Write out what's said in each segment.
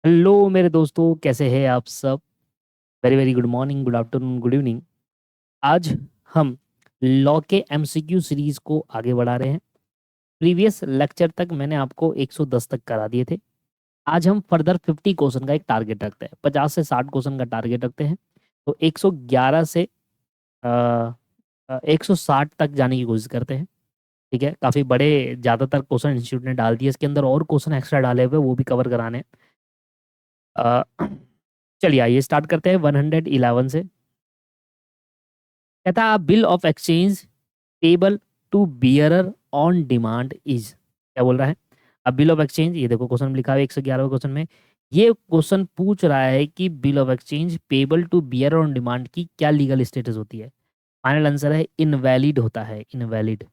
Hello मेरे दोस्तों, कैसे हैं आप सब। Very very good morning, good afternoon, good evening. आज हम लॉ के एमसीक्यू सीरीज को आगे बढ़ा रहे हैं। प्रीवियस लेक्चर तक मैंने आपको 110 तक करा दिए थे। आज हम फर्दर 50 क्वेश्चन का एक टारगेट रखते हैं, 50 से 60 क्वेश्चन का टारगेट रखते हैं। तो 111 से 160 तक जाने की कोशिश करते हैं। ठीक है, काफ़ी बड़े ज़्यादातर क्वेश्चन इंस्टीट्यूट ने डाल दिए, इसके अंदर और क्वेश्चन एक्स्ट्रा डाले हुए वो भी कवर कराने हैं। चलिए आइए स्टार्ट करते हैं 111 से। कहता bill of exchange payable to bearer on demand is, क्या बोल रहा है। अब बिल ऑफ एक्सचेंज, ये देखो क्वेश्चन लिखा है 111वें क्वेश्चन में। ये क्वेश्चन पूछ रहा है कि bill of exchange payable to bearer on demand की क्या लीगल स्टेटस होती है। फाइनल आंसर है इनवैलिड होता है, इनवैलिड।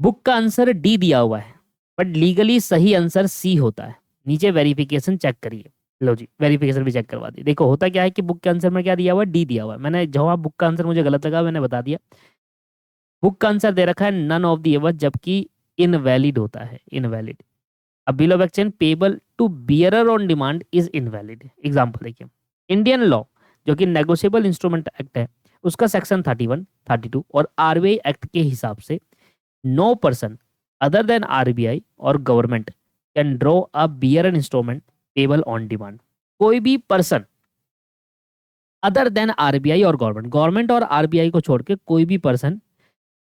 बुक का आंसर डी दिया हुआ है, बट लीगली सही आंसर सी होता है। नीचे वेरिफिकेशन चेक करिए। लो जी, वेरिफिकेशन भी चेक करवा दी। देखो होता क्या है कि बुक के आंसर में क्या दिया हुआ है, डी दिया हुआ है। मैंने जवाब बुक का आंसर मुझे गलत लगा, मैंने बता दिया। बुक का आंसर दे रखा है नन ऑफ दी एबव, जबकि इनवैलिड होता है, इनवैलिड। अब bill of exchange payable to bearer on demand is invalid. Example देखिए, इंडियन लॉ जो कि नेगोशिएबल इंस्ट्रूमेंट एक्ट है, उसका सेक्शन 31, 32 और आरबीआई एक्ट के हिसाब से no person other than RBI or government can draw a bearer instrument payable on demand. कोई भी person other than RBI or government, government और आरबीआई को छोड़ के कोई भी पर्सन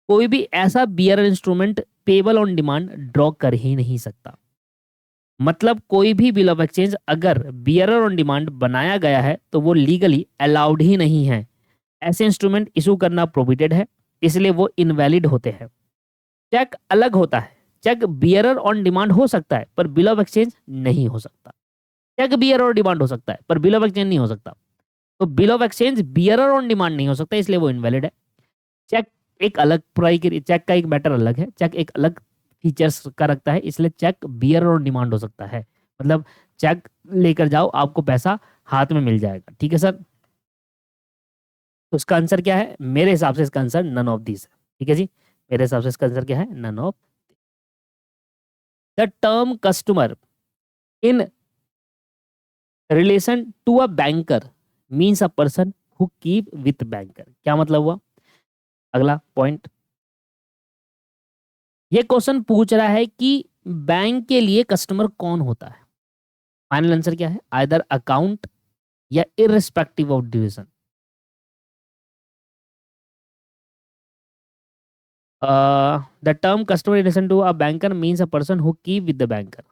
कोई भी ऐसा bearer instrument payable on demand draw कर ही नहीं सकता। मतलब कोई भी बिल ऑफ एक्सचेंज अगर बियरर ऑन डिमांड बनाया गया है तो वो लीगली अलाउड ही नहीं है। ऐसे इंस्ट्रूमेंट इशू करना प्रोहिबिटेड है, इसलिए वो इनवैलिड होते हैं। चेक अलग होता है, चेक बियरर ऑन डिमांड हो सकता है पर बिल ऑफ एक्सचेंज नहीं हो सकता। चेक बियरर ऑन डिमांड हो सकता है पर बिल ऑफ एक्सचेंज नहीं हो सकता। तो bill of exchange bearer on demand नहीं हो सकता, इसलिए वो इनवैलिड है। चेक एक अलग चेक का एक मैटर अलग है, चेक एक अलग फीचर्स का रखता है, इसलिए चेक बियर ऑन डिमांड हो सकता है। मतलब चेक लेकर जाओ, आपको पैसा हाथ में मिल जाएगा। ठीक है सर, तो इसका आंसर क्या है, मेरे हिसाब से इसका आंसर नन ऑफ दिस है। ठीक है जी, मेरे हिसाब से इसका आंसर क्या है, none of. The term customer in relation to a banker means a person who keep with banker. क्या मतलब हुआ, अगला पॉइंट। ये क्वेश्चन पूछ रहा है कि बैंक के लिए कस्टमर कौन होता है। फाइनल आंसर क्या है, आइदर अकाउंट या irrespective of duration. The term customer in relation to a banker means a person who keep with the banker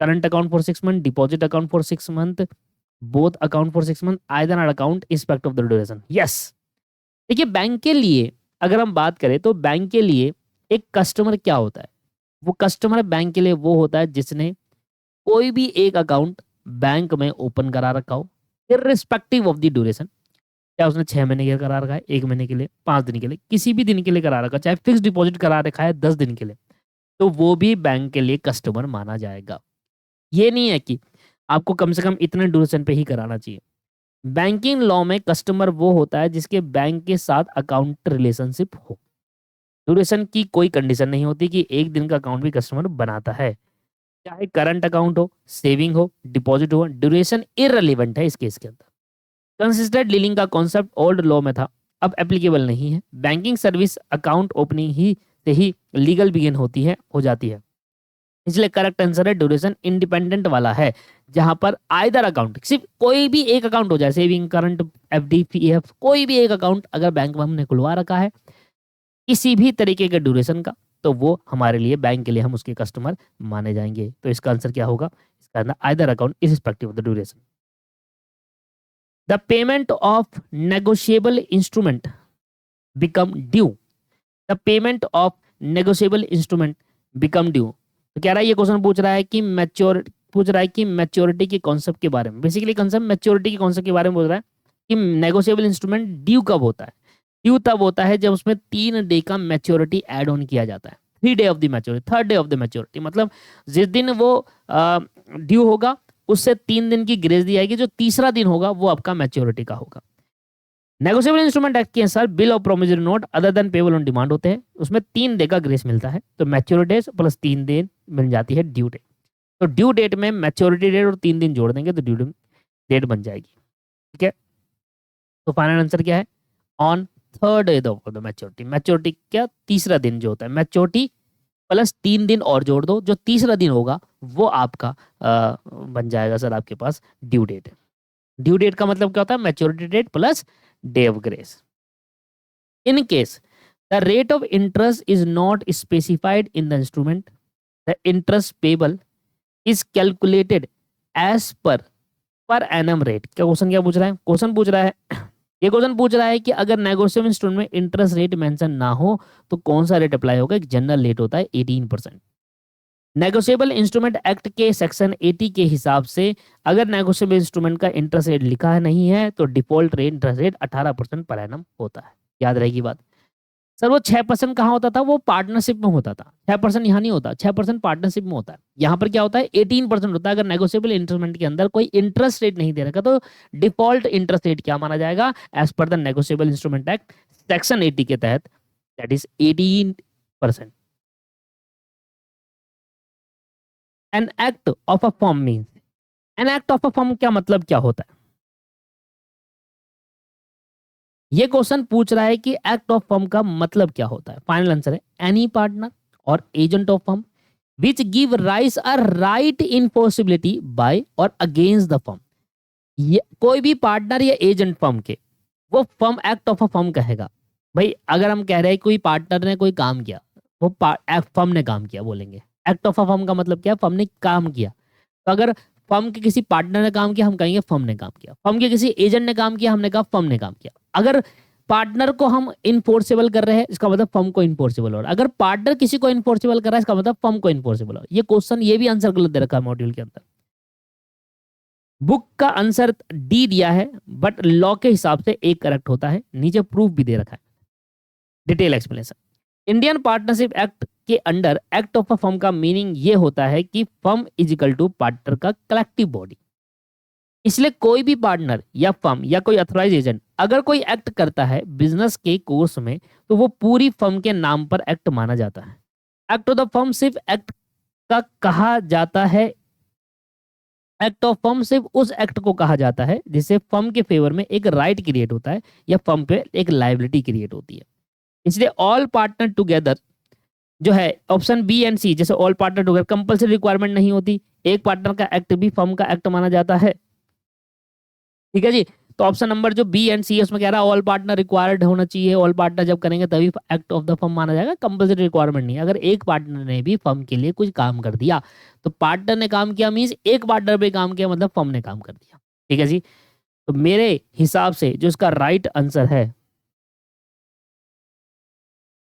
current account for 6 month, deposit account for 6 month, both account for 6 month, either an account irrespective of the duration. Yes, देखिए bank के लिए अगर हम बात करें तो bank के लिए एक कस्टमर क्या होता है। वो कस्टमर बैंक के लिए वो होता है जिसने कोई भी एक अकाउंट बैंक में ओपन करा रखा हो, इररिस्पेक्टिव ऑफ द ड्यूरेशन। क्या उसने 6 महीने के लिए करा रखा है, 1 महीने के लिए, 5 दिन के लिए, किसी भी दिन के लिए करा रखा है, चाहे फिक्स डिपॉजिट करा रखा है 10 दिन के लिए, तो वो भी बैंक के लिए कस्टमर माना जाएगा। ये नहीं है कि आपको कम से कम इतने ड्यूरेशन पे ही कराना चाहिए। बैंकिंग लॉ में कस्टमर वो होता है जिसके बैंक के साथ अकाउंट रिलेशनशिप हो। ड्यूरेशन की कोई कंडीशन नहीं होती कि एक दिन का अकाउंट भी कस्टमर बनाता है, चाहे करंट अकाउंट हो, सेविंग हो, डिपॉजिट हो, ड्यूरेशन इररिलेवेंट है इस केस के अंदर। कंसिस्टेंट डीलिंग का कॉन्सेप्ट ओल्ड लॉ में था, अब एप्लीकेबल नहीं है। बैंकिंग सर्विस अकाउंट ओपनिंग ही से ही लीगल बिगिन होती है, हो जाती है। इसलिए करेक्ट आंसर है ड्यूरेशन इंडिपेंडेंट वाला है, जहां पर आइदर अकाउंट, सिर्फ कोई भी एक अकाउंट हो जाए, सेविंग, करंट, एफडी, पीएफ, कोई भी एक अकाउंट अगर बैंक में हमने खुलवा रखा है किसी भी तरीके के ड्यूरेशन का, तो वो हमारे लिए, बैंक के लिए, हम उसके कस्टमर माने जाएंगे। तो इसका आंसर क्या होगा, इसका answer either account is respective of the duration. The payment of negotiable instrument become due, the payment of negotiable instrument become due. तो कह रहा है, ये क्वेश्चन पूछ रहा है कि मैच्योरिटी के कॉन्सेप्ट के बारे में, बेसिकली कंसेप्ट मैच्योरिटी के कॉन्सेप्ट के बारे में बोल रहा है कि नेगोशिएबल इंस्ट्रूमेंट ड्यू कब होता है। ड्यू तब होता है जब उसमें 3 डे का मैच्योरिटी ऐड ऑन किया जाता है। 3 day of the maturity, 3rd day of the maturity, मतलब जिस दिन वो ड्यू होगा उससे 3 दिन की ग्रेस दी जाएगी, जो तीसरा दिन होगा वो आपका मैच्योरिटी का होगा। नेगोशिएबल इंस्ट्रूमेंट एक्ट के अनुसार bill of promissory note other than payable on demand होते हैं, उसमें 3 डे का ग्रेस मिलता है, तो मैच्योरिटी डेज प्लस 3 दिन मिल जाती है ड्यू डे। तो ड्यू डेट में मैच्योरिटी डेट और 3 दिन जोड़ देंगे तो ड्यू डेट बन जाएगी। ठीक है, तो फाइनल आंसर क्या है? On third day of the maturity. Maturity क्या? तीसरा दिन जो होता है, मैच्योरिटी प्लस 3 दिन और जोड़ दो, जो तीसरा दिन होगा वो आपका बन जाएगा सर आपके पास ड्यू डेट। ड्यू डेट का मतलब क्या होता है? Maturity date plus day of grace. In case the rate of interest is not specified in the instrument, the interest payable is calculated as per annum rate. क्या question क्या पूछ रहा है? क्वेश्चन पूछ रहा है ये क्वेश्चन पूछ रहा है कि अगर नेगोशिएबल इंस्ट्रूमेंट में इंटरेस्ट रेट मेंशन ना हो तो कौन सा रेट अप्लाई होगा? एक जनरल रेट होता है 18%। नेगोशिएबल इंस्ट्रूमेंट एक्ट के सेक्शन 80 के हिसाब से अगर नेगोशिएबल इंस्ट्रूमेंट का इंटरेस्ट रेट लिखा है नहीं है तो default rate interest rate 18% per annum होता है। याद रहेगी बात। सर वो 6% कहाँ होता था? वो पार्टनरशिप में होता था। 6% यहाँ नहीं होता, 6% पार्टनरशिप में होता है। यहाँ पर क्या होता है? 18% होता है। अगर नेगोशिएबल इंस्ट्रूमेंट के अंदर कोई इंटरेस्ट रेट नहीं दे रखा तो डिफॉल्ट इंटरेस्ट रेट क्या माना जाएगा? As per the negotiable instrument act section 80 के तहत, that is 18%। An act of a firm means, an act of a firm क्या मतलब क्या होता है? ये क्वेश्चन पूछ रहा है कि एक्ट ऑफ फर्म का मतलब क्या होता है। फाइनल आंसर है any partner or agent of firm which give rise a right enforceability by or against the firm. ये कोई भी पार्टनर या एजेंट फर्म के, वो firm act of a firm कहेगा। भाई अगर हम कह रहे हैं कोई पार्टनर ने कोई काम किया, वो फर्म ने काम किया बोलेंगे। एक्ट ऑफ अ फर्म का मतलब क्या? फर्म ने काम किया। तो अगर फर्म के किसी पार्टनर ने काम किया हम कहेंगे फर्म ने काम किया। फर्म के किसी एजेंट ने काम किया हमने कहा फर्म ने काम किया। अगर पार्टनर को हम इनफोर्सेबल कर रहे हैं इसका मतलब फर्म को इनफोर्सेबल हो रहा है। अगर पार्टनर किसी को इनफोर्सेबल कर रहा है इसका मतलब फर्म को इनफोर्सेबल हो रहा है। ये क्वेश्चन ये भी आंसर गलत दे रखा है मॉड्यूल के अंदर। बुक का आंसर डी दिया है बट लॉ के हिसाब से एक करेक्ट होता है। नीचे प्रूफ भी दे रखा है, detail explanation. Indian partnership act के under act of a firm का मीनिंग ये होता है कि firm is equal to partner का कलेक्टिव बॉडी। इसलिए कोई भी पार्टनर या फर्म या कोई अथॉराइज एजेंट अगर कोई एक्ट करता है बिजनेस के कोर्स में तो वो पूरी फर्म के नाम पर एक्ट माना जाता है। एक्ट ऑफ द फर्म सिर्फ एक्ट का कहा जाता है, एक्ट ऑफ फर्म सिर्फ उस एक्ट को कहा जाता है जिससे फर्म के फेवर में एक राइट क्रिएट होता है या फर्म पे एक लायबिलिटी क्रिएट होती है। इसलिए ऑल पार्टनर टुगेदर जो है ऑप्शन बी एंड सी, जैसे all partner together compulsory requirement नहीं होती। एक पार्टनर का एक्ट भी फर्म का एक्ट माना जाता है। ठीक है जी। तो ऑप्शन नंबर जो बी एंड सी है उसमें कह रहा है ऑल पार्टनर रिक्वायर्ड होना चाहिए। ऑल पार्टनर जब करेंगे तभी एक्ट ऑफ द फर्म माना जाएगा, कंपल्सरी रिक्वायरमेंट नहीं। अगर एक पार्टनर ने भी फर्म के लिए कुछ काम कर दिया तो पार्टनर ने काम किया मीन्स एक पार्टनर भी काम किया मतलब फर्म ने काम कर दिया। ठीक है जी। तो मेरे हिसाब से जो इसका राइट आंसर है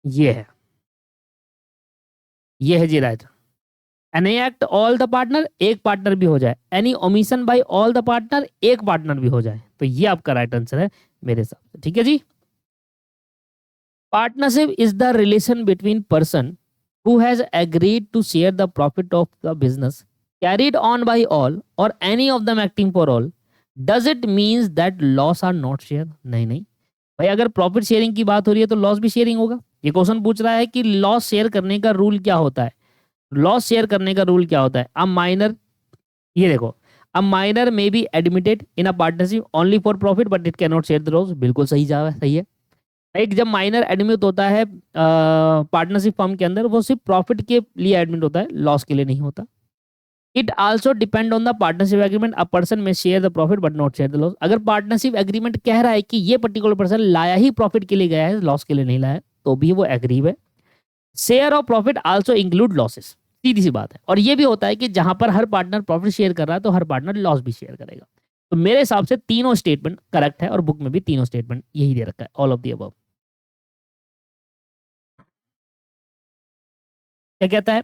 ये है, ये है जी right. Any act all the partner, एक पार्टनर भी हो जाए। Any omission by all the partner, एक पार्टनर भी हो जाए। तो ये आपका राइट आंसर है मेरे हिसाब से। ठीक है जी। Partnership is the relation between person who has agreed to share the profit of the business carried on by all or any of them acting for all. Does it means that loss are not share? नहीं नहीं भाई, अगर profit sharing की बात हो रही है तो लॉस भी शेयरिंग होगा। ये क्वेश्चन पूछ रहा है कि लॉस शेयर करने का रूल क्या होता है। लॉस शेयर करने का रूल क्या होता है? अ माइनर, ये देखो, a minor may be admitted in a partnership only for profit but it can not share the loss. बिल्कुल सही जवाब है, सही है। एक जब माइनर एडमिट होता है पार्टनरशिप फर्म के अंदर वो सिर्फ प्रॉफिट के लिए एडमिट होता है, लॉस के लिए नहीं होता। It also depend on the partnership agreement, a person may share the profit but not share the loss. अगर पार्टनरशिप एग्रीमेंट कह रहा है कि ये पर्टिकुलर पर्सन लाया ही प्रॉफिट के लिए गया है, लॉस के लिए नहीं लाया, तो भी वो एग्रीव है। Share of profit also include losses, सीधी सी बात है। और ये भी होता है कि जहां पर हर पार्टनर प्रॉफिट शेयर कर रहा है तो हर पार्टनर लॉस भी शेयर करेगा। तो मेरे हिसाब से तीनों स्टेटमेंट करेक्ट है और बुक में भी तीनों स्टेटमेंट यही दे रखा है, ऑल ऑफ द अबव। क्या कहता है?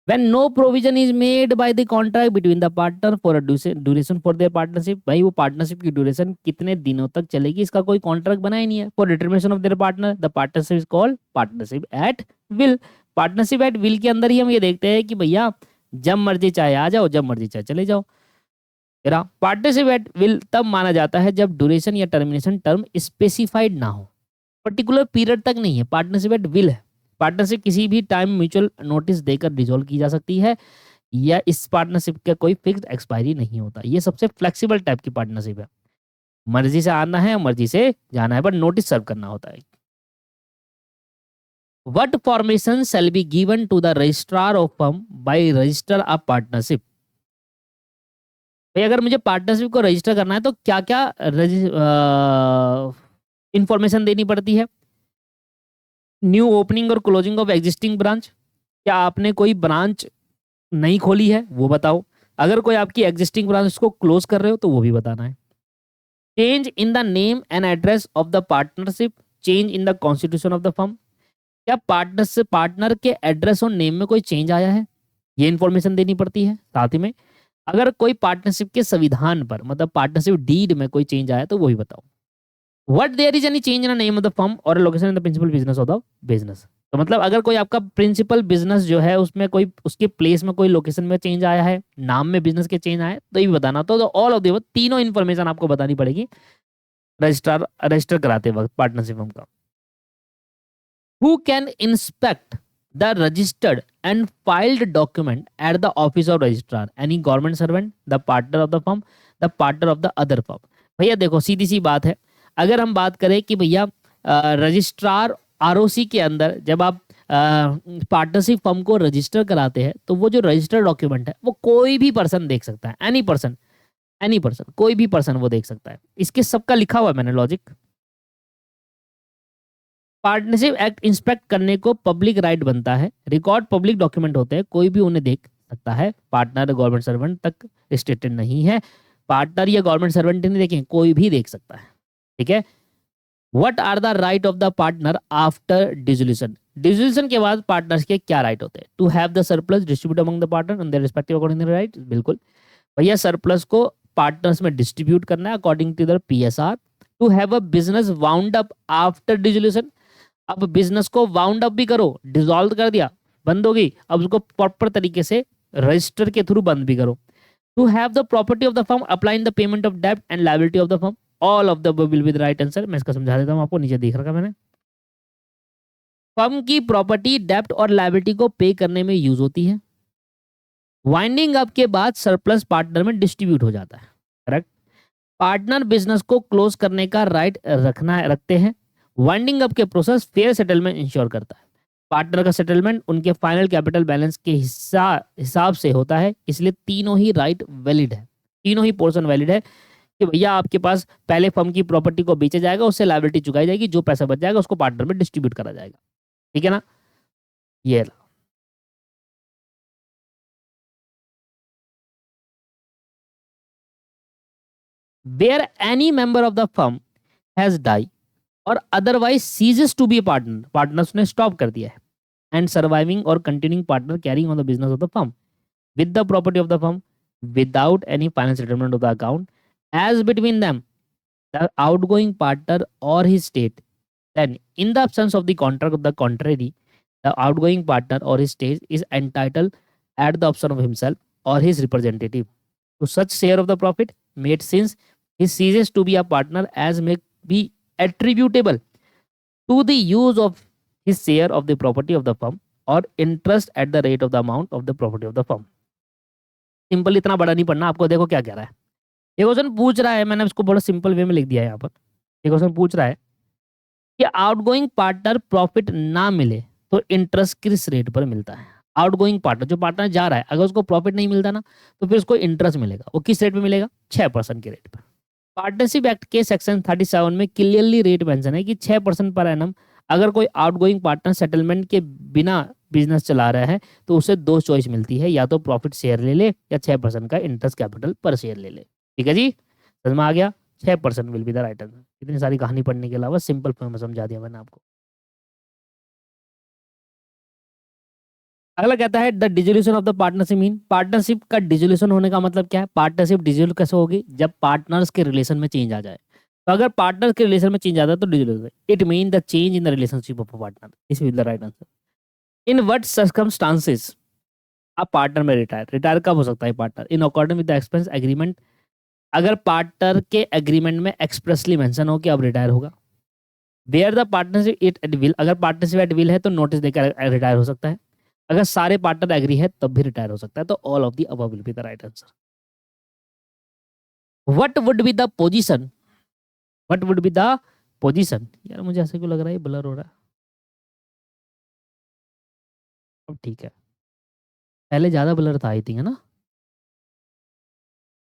When no provision is made by the contract between the partner for a duration for their partnership, भाई वो पार्टनरशिप की ड्यूरेशन कितने दिनों तक चलेगी इसका कोई कॉन्ट्रैक्ट बना ही नहीं है। For determination of their partner the partnership is called partnership at will. Partnership at will के अंदर ही हम ये देखते हैं कि भैया जब मर्जी चाहे आ जाओ, जब मर्जी चाहे चले जाओ। तेरा पार्टनरशिप एट विल तब माना जाता है जब ड्यूरेशन या टर्मिनेशन टर्म स्पेसिफाइड ना हो, पर्टिकुलर पीरियड तक नहीं है। पार्टनरशिप एट विल है। पार्टनरशिप किसी भी टाइम म्यूचुअल नोटिस देकर डिसॉल्व की जा सकती है या इस पार्टनरशिप का कोई फिक्स्ड एक्सपायरी नहीं होता। ये सबसे फ्लेक्सिबल टाइप की पार्टनरशिप है, मर्जी से आना है मर्जी से जाना है, बट नोटिस सर्व करना होता है। What formation shall be given to the registrar of firm by register a partnership? भाई अगर मुझे पार्टनरशिप को रजिस्टर करना है तो क्या क्या इंफॉर्मेशन देनी पड़ती है? न्यू ओपनिंग और क्लोजिंग ऑफ एग्जिस्टिंग ब्रांच, क्या आपने कोई ब्रांच नई खोली है वो बताओ। अगर कोई आपकी एग्जिस्टिंग ब्रांच उसको क्लोज कर रहे हो तो वो भी बताना है। Change in the name and address of the partnership, change in the constitution of the firm, क्या पार्टनर के एड्रेस और नेम में कोई चेंज आया है, ये इंफॉर्मेशन देनी पड़ती है। साथ ही में अगर कोई पार्टनरशिप के संविधान पर मतलब पार्टनरशिप डीड में कोई चेंज आया तो वो भी बताओ। What there is any change in the name of the firm or location in the principal business of the business, तो मतलब अगर कोई आपका प्रिंसिपल बिजनेस जो है उसमें कोई उसके प्लेस में कोई लोकेशन में चेंज आया है, नाम में बिजनेस के चेंज आए तो ये भी बताना। तो ऑल ऑफ द तीनों इन्फॉर्मेशन आपको बतानी पड़ेगी रजिस्टर कराते वक्त पार्टनरशिप फर्म का। Who can inspect the registered and filed document at the office of registrar? Any government servant, the partner of the firm, the partner of the other firm. भैया देखो सीधी सी बात है, अगर हम बात करें कि भैया रजिस्ट्रार आरओसी के अंदर जब आप पार्टनरशिप फर्म को रजिस्टर कराते हैं तो वो जो रजिस्टर्ड डॉक्यूमेंट है वो कोई भी पर्सन देख सकता है, एनी पर्सन कोई भी पर्सन वो देख सकता है। इसके सबका लिखा हुआ है मैंने लॉजिक। पार्टनरशिप एक्ट इंस्पेक्ट करने को पब्लिक राइट बनता है, रिकॉर्ड पब्लिक डॉक्यूमेंट होते हैं, कोई भी उन्हें देख सकता है। पार्टनर गवर्नमेंट सर्वेंट तक रिस्ट्रिक्टेड नहीं है, पार्टनर या गवर्नमेंट सर्वेंट नहीं देखें, कोई भी देख सकता है। ठीक है। What are the right of the partner after dissolution, dissolution के बाद पार्टनर्स के क्या राइट होते हैं? To have the surplus distribute among the partner on their respective according to right, बिल्कुल भैया सरप्लस को पार्टनर्स में डिस्ट्रीब्यूट करना है according to the PSR. To have a business wound up after dissolution, अब बिजनेस को वाउंड अप भी करो, डिसॉल्व कर दिया बंद हो गई, अब उसको प्रॉपर तरीके से रजिस्टर के थ्रू बंद भी करो। To have the property of the firm applying the payment of डेब्ट and liability of the firm, all of the will be the right answer. मैं इसका समझा देता हूं आपको, नीचे देख रखा मैंने। फर्म की प्रॉपर्टी डेब्ट और लायबिलिटी को पे करने में यूज होती है। वाइंडिंग अप के बाद सरप्लस पार्टनर में डिस्ट्रीब्यूट हो जाता है, करेक्ट। पार्टनर बिजनेस को क्लोज करने का राइट रखते हैं। वाइंडिंग अप के प्रोसेस फेयर सेटलमेंट इंश्योर करता है। पार्टनर का सेटलमेंट उनके फाइनल कैपिटल बैलेंस के हिसाब से होता है, इसलिए तीनों ही राइट वैलिड है, तीनों ही पोर्शन वैलिड है कि भैया आपके पास पहले फर्म की प्रॉपर्टी को बेचा जाएगा, उससे लायबिलिटी चुकाई जाएगी, जो पैसा बच जाएगा उसको पार्टनर में डिस्ट्रीब्यूट करा जाएगा। ठीक है ना, ये where any member of the firm has die or otherwise ceases to be partner, partners ने स्टॉप कर दिया है, and surviving or continuing partner carrying on the business of the firm with the property of the firm without any final settlement of the account as between them the outgoing partner or his state, then in the absence of the contract of the contrary the outgoing partner or his state is entitled at the option of himself or his representative to such share of the profit made since he ceases to be a partner as may be attributable to the use of his share of the property of the firm or interest at the rate of the amount of the property of the firm। Simple, इतना बड़ा नहीं पढ़ना आपको। देखो क्या कह रहा है, ये क्वेश्चन पूछ रहा है, मैंने उसको बड़ा सिंपल वे में लिख दिया है यहाँ पर। ये क्वेश्चन पूछ रहा है कि आउटगोइंग पार्टनर प्रॉफिट ना मिले तो इंटरेस्ट किस रेट पर मिलता है। आउटगोइंग पार्टनर जो पार्टनर जा रहा है अगर उसको प्रॉफिट नहीं मिलता ना तो फिर उसको इंटरेस्ट मिलेगा, वो किस रेट पे मिलेगा? 6% के रेट पर। पार्टनरशिप एक्ट के सेक्शन 37 में क्लियरली रेट मेंशन है कि 6% पर एनम अगर कोई आउटगोइंग पार्टनर सेटलमेंट के बिना बिजनेस चला रहा है तो उसे दो चॉइस मिलती है, या तो प्रॉफिट शेयर ले ले या 6% का इंटरेस्ट कैपिटल पर शेयर ले ले। ठीक है जी, समझ में आ गया? 6% will be the right answer. इतनी सारी कहानी पढ़ने के अलावा सिंपल फॉर्म में समझा दिया मैंने आपको। अगला कहता है the dissolution of the partnership mean, partnership का डिसोल्यूशन होने का मतलब क्या है? पार्टनरशिप डिसोल्व कैसे होगी? जब पार्टनर्स के रिलेशन में चेंज आ जाए। तो अगर पार्टनर के रिलेशन में चेंज आता है तो dissolution, it mean the change in the relationship of a partner, this will the right answer. In what circumstances a partner may retire कब हो सकता है partner? In according with the expense agreement, अगर partner के agreement में expressly mention हो कि अब रिटायर होगा। Where the partnership it at will, अगर पार्टनरशिप एट विल है तो नोटिस देकर रिटायर हो सकता है। अगर सारे पार्टनर एग्री है तब भी रिटायर हो सकता है। तो all of the above will be the right answer. What would be the position, what would be the position, यार मुझे ऐसे क्यों लग रहा है ब्लर हो रहा है। अब ठीक है, पहले ज्यादा ब्लर था आई थिंक, है ना?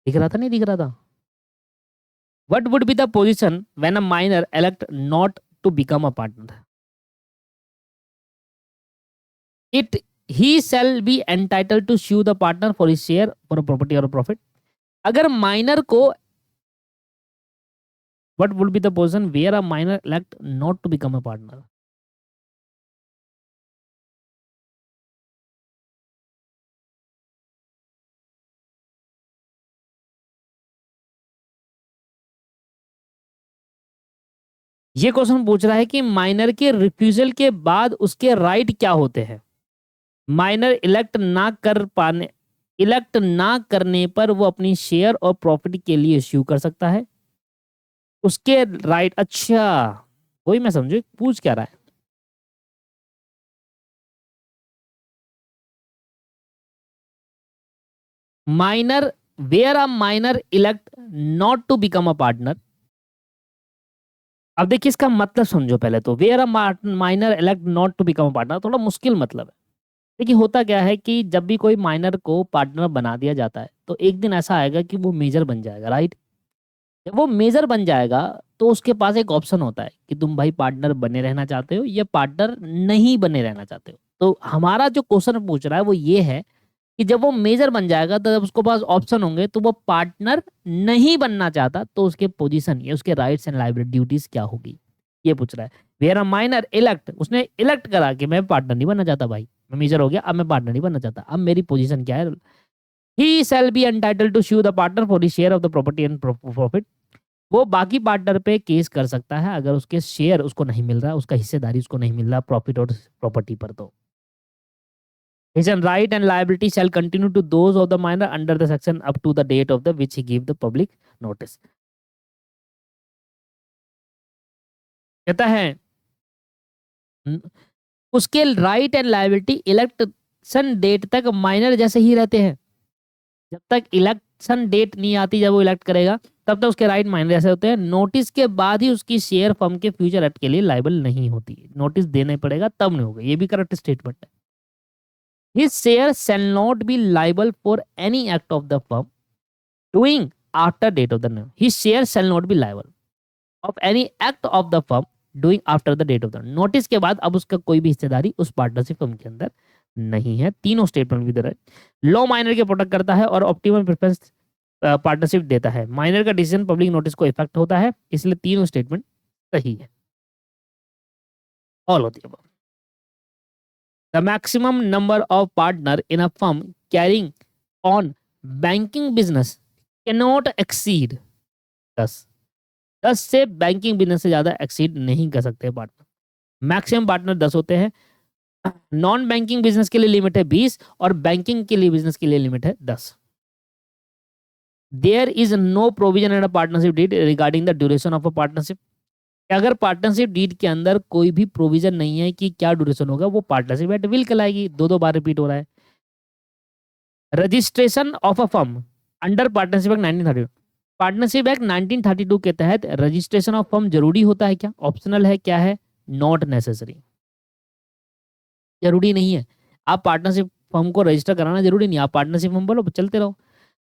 दिख रहा था नहीं दिख रहा था? What would be the position when a minor elect not to become a partner? It he shall be entitled to sue the partner for his share for a property or a profit. अगर minor को, what would be the position where a minor elect not to become a partner? ये question पूछ रहा है कि minor के refusal के बाद उसके राइट क्या होते हैं। माइनर इलेक्ट ना करने पर वो अपनी शेयर और प्रॉपर्टी के लिए इश्यू कर सकता है। उसके राइट, अच्छा वही मैं समझू पूछ क्या रहा है। Minor, where a minor elect not to become a partner. अब देखिए इसका मतलब समझो पहले तो, where a minor elect not to become a partner थोड़ा मुश्किल मतलब है। देखिए होता क्या है कि जब भी कोई माइनर को पार्टनर बना दिया जाता है तो एक दिन ऐसा आएगा कि वो मेजर बन जाएगा, राइट? जब वो मेजर बन जाएगा तो उसके पास एक ऑप्शन होता है कि तुम भाई पार्टनर बने रहना चाहते हो या पार्टनर नहीं बने रहना चाहते हो। तो हमारा जो क्वेश्चन पूछ रहा है वो ये है कि जब वो मेजर बन जाएगा तो जब उसके पास ऑप्शन होंगे तो वो पार्टनर नहीं बनना चाहता तो उसके पोजीशन या उसके राइट्स एंड लाइबिलिटी ड्यूटीज क्या होगी, ये पूछ रहा है। वेयर अ माइनर इलेक्ट, उसने इलेक्ट करा कि मैं पार्टनर नहीं बनना चाहता भाई, मैं मेजर हो गया, अब मैं पार्टनर नहीं बनना चाहता, अब मेरी पोजीशन क्या है। He shall be entitled to sue the partner for the share of the property and profit. वो बाकी पार्टनर पे केस कर सकता है अगर उसके शेयर उसको नहीं मिल रहा, उसका हिस्सेदारी उसको नहीं मिल रहा प्रॉफिट और प्रॉपर्टी पर। तो his right and liability shall continue to those of the minor under the section up to the date of the which he give the public notice। कहता है उसके right and liability election date तक minor जैसे ही रहते हैं। जब तक इलेक्शन डेट नहीं आती, जब वो इलेक्ट करेगा तब तक उसके राइट माइनर जैसे होते हैं। नोटिस के बाद ही उसकी शेयर फर्म के फ्यूचर एक्ट के लिए लाइबल नहीं होती, नोटिस देने पड़ेगा तब नहीं होगा, ये भी करेक्ट स्टेटमेंट है। His share shall not be liable for any act of the firm doing after date of the name. His share shall not be liable of any act of the firm doing after the date of the notice के बाद अब उसका कोई भी हिस्सेदारी उस partnership firm के अंदर नहीं है। तीनों स्टेटमेंट भी इधर है। लॉ माइनर के प्रोटेक्ट करता है और ऑप्टिमल प्रेफरेंस पार्टनरशिप देता है। माइनर का डिसीजन पब्लिक नोटिस को इफेक्ट होता है, इसलिए तीनों स्टेटमेंट सही है। ऑल होती है। The maximum number of partner in a firm carrying on banking business can not exceed 10। 10 से बैंकिंग बिजनेस से ज्यादा एक्सीड नहीं कर सकते पार्टनर। मैक्सिमम पार्टनर 10 होते हैं। नॉन बैंकिंग बिजनेस के लिए लिमिट है 20 और बैंकिंग के लिए बिजनेस के लिए लिमिट है 10। There is no provision in a partnership deed regarding the duration of a partnership. अगर पार्टनरशिप डीड के अंदर कोई भी प्रोविजन नहीं है कि क्या ड्यूरेशन होगा, वो पार्टनरशिप एट विल कहलाएगी। दो दो बार रिपीट हो रहा है। Registration of a firm under partnership act 1932। Partnership act 1932 के तहत रजिस्ट्रेशन ऑफ फर्म जरूरी होता है क्या, ऑप्शनल है, क्या है, नॉट नेसेसरी, जरूरी नहीं है। आप पार्टनरशिप फर्म को रजिस्टर कराना जरूरी नहीं, आप पार्टनरशिप फर्म बोलो चलते रहो।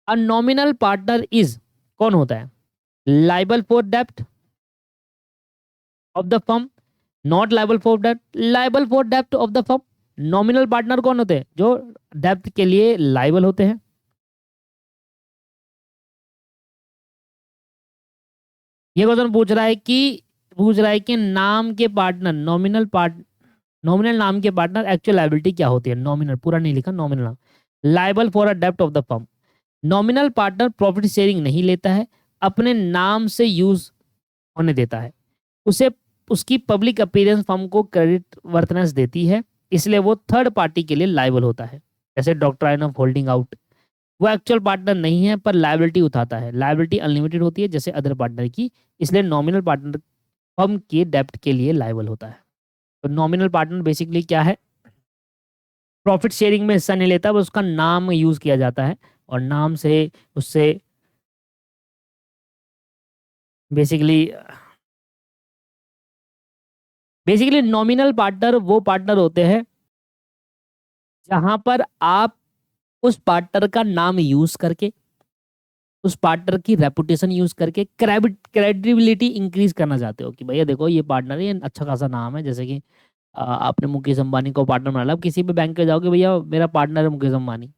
अ नॉमिनल पार्टनर इज कौन होता है, liable for dept of the firm, not liable for dept, liable for dept of the firm. Nominal partner कौन होते हैं, जो डेप्ट के लिए लाइबल होते हैं। ये क्वेश्चन पूछ रहा है कि नाम के पार्टनर, नॉमिनल नाम के पार्टनर एक्चुअल लाइबिलिटी क्या होती है। नॉमिनल पूरा नहीं लिखा, नॉमिनल नाम। लाइबल फॉर अ डेप्ट of the firm. Nominal partner profit sharing नहीं लेता है, अपने नाम से यूज होने देता है। उसे उसकी पब्लिक अपीयरेंस फर्म को क्रेडिट वर्थनेस देती है, इसलिए वो थर्ड पार्टी के लिए लाइबल होता है। जैसे डॉक्ट्राइन ऑफ होल्डिंग आउट, वो एक्चुअल पार्टनर नहीं है पर लाइबिलिटी उठाता है। लाइबिलिटी अनलिमिटेड होती है जैसे अदर पार्टनर की, इसलिए नॉमिनल पार्टनर फर्म के डेप्ट के लिए लाइबल होता है। तो नॉमिनल पार्टनर बेसिकली क्या है, प्रॉफिट शेयरिंग में हिस्सा नहीं लेता, बस उसका नाम यूज किया जाता है और नाम से उससे बेसिकली बेसिकली नॉमिनल पार्टनर वो पार्टनर होते हैं जहां पर आप उस पार्टनर का नाम यूज करके, उस पार्टनर की रेपुटेशन यूज करके क्रेडिबिलिटी इंक्रीज करना चाहते हो कि भैया देखो ये पार्टनर है, ये अच्छा खासा नाम है। जैसे कि आपने मुकेश अंबानी को पार्टनर बना लिया, अब किसी भी बैंक पे जाओगे भैया मेरा पार्टनर है मुकेश अंबानी,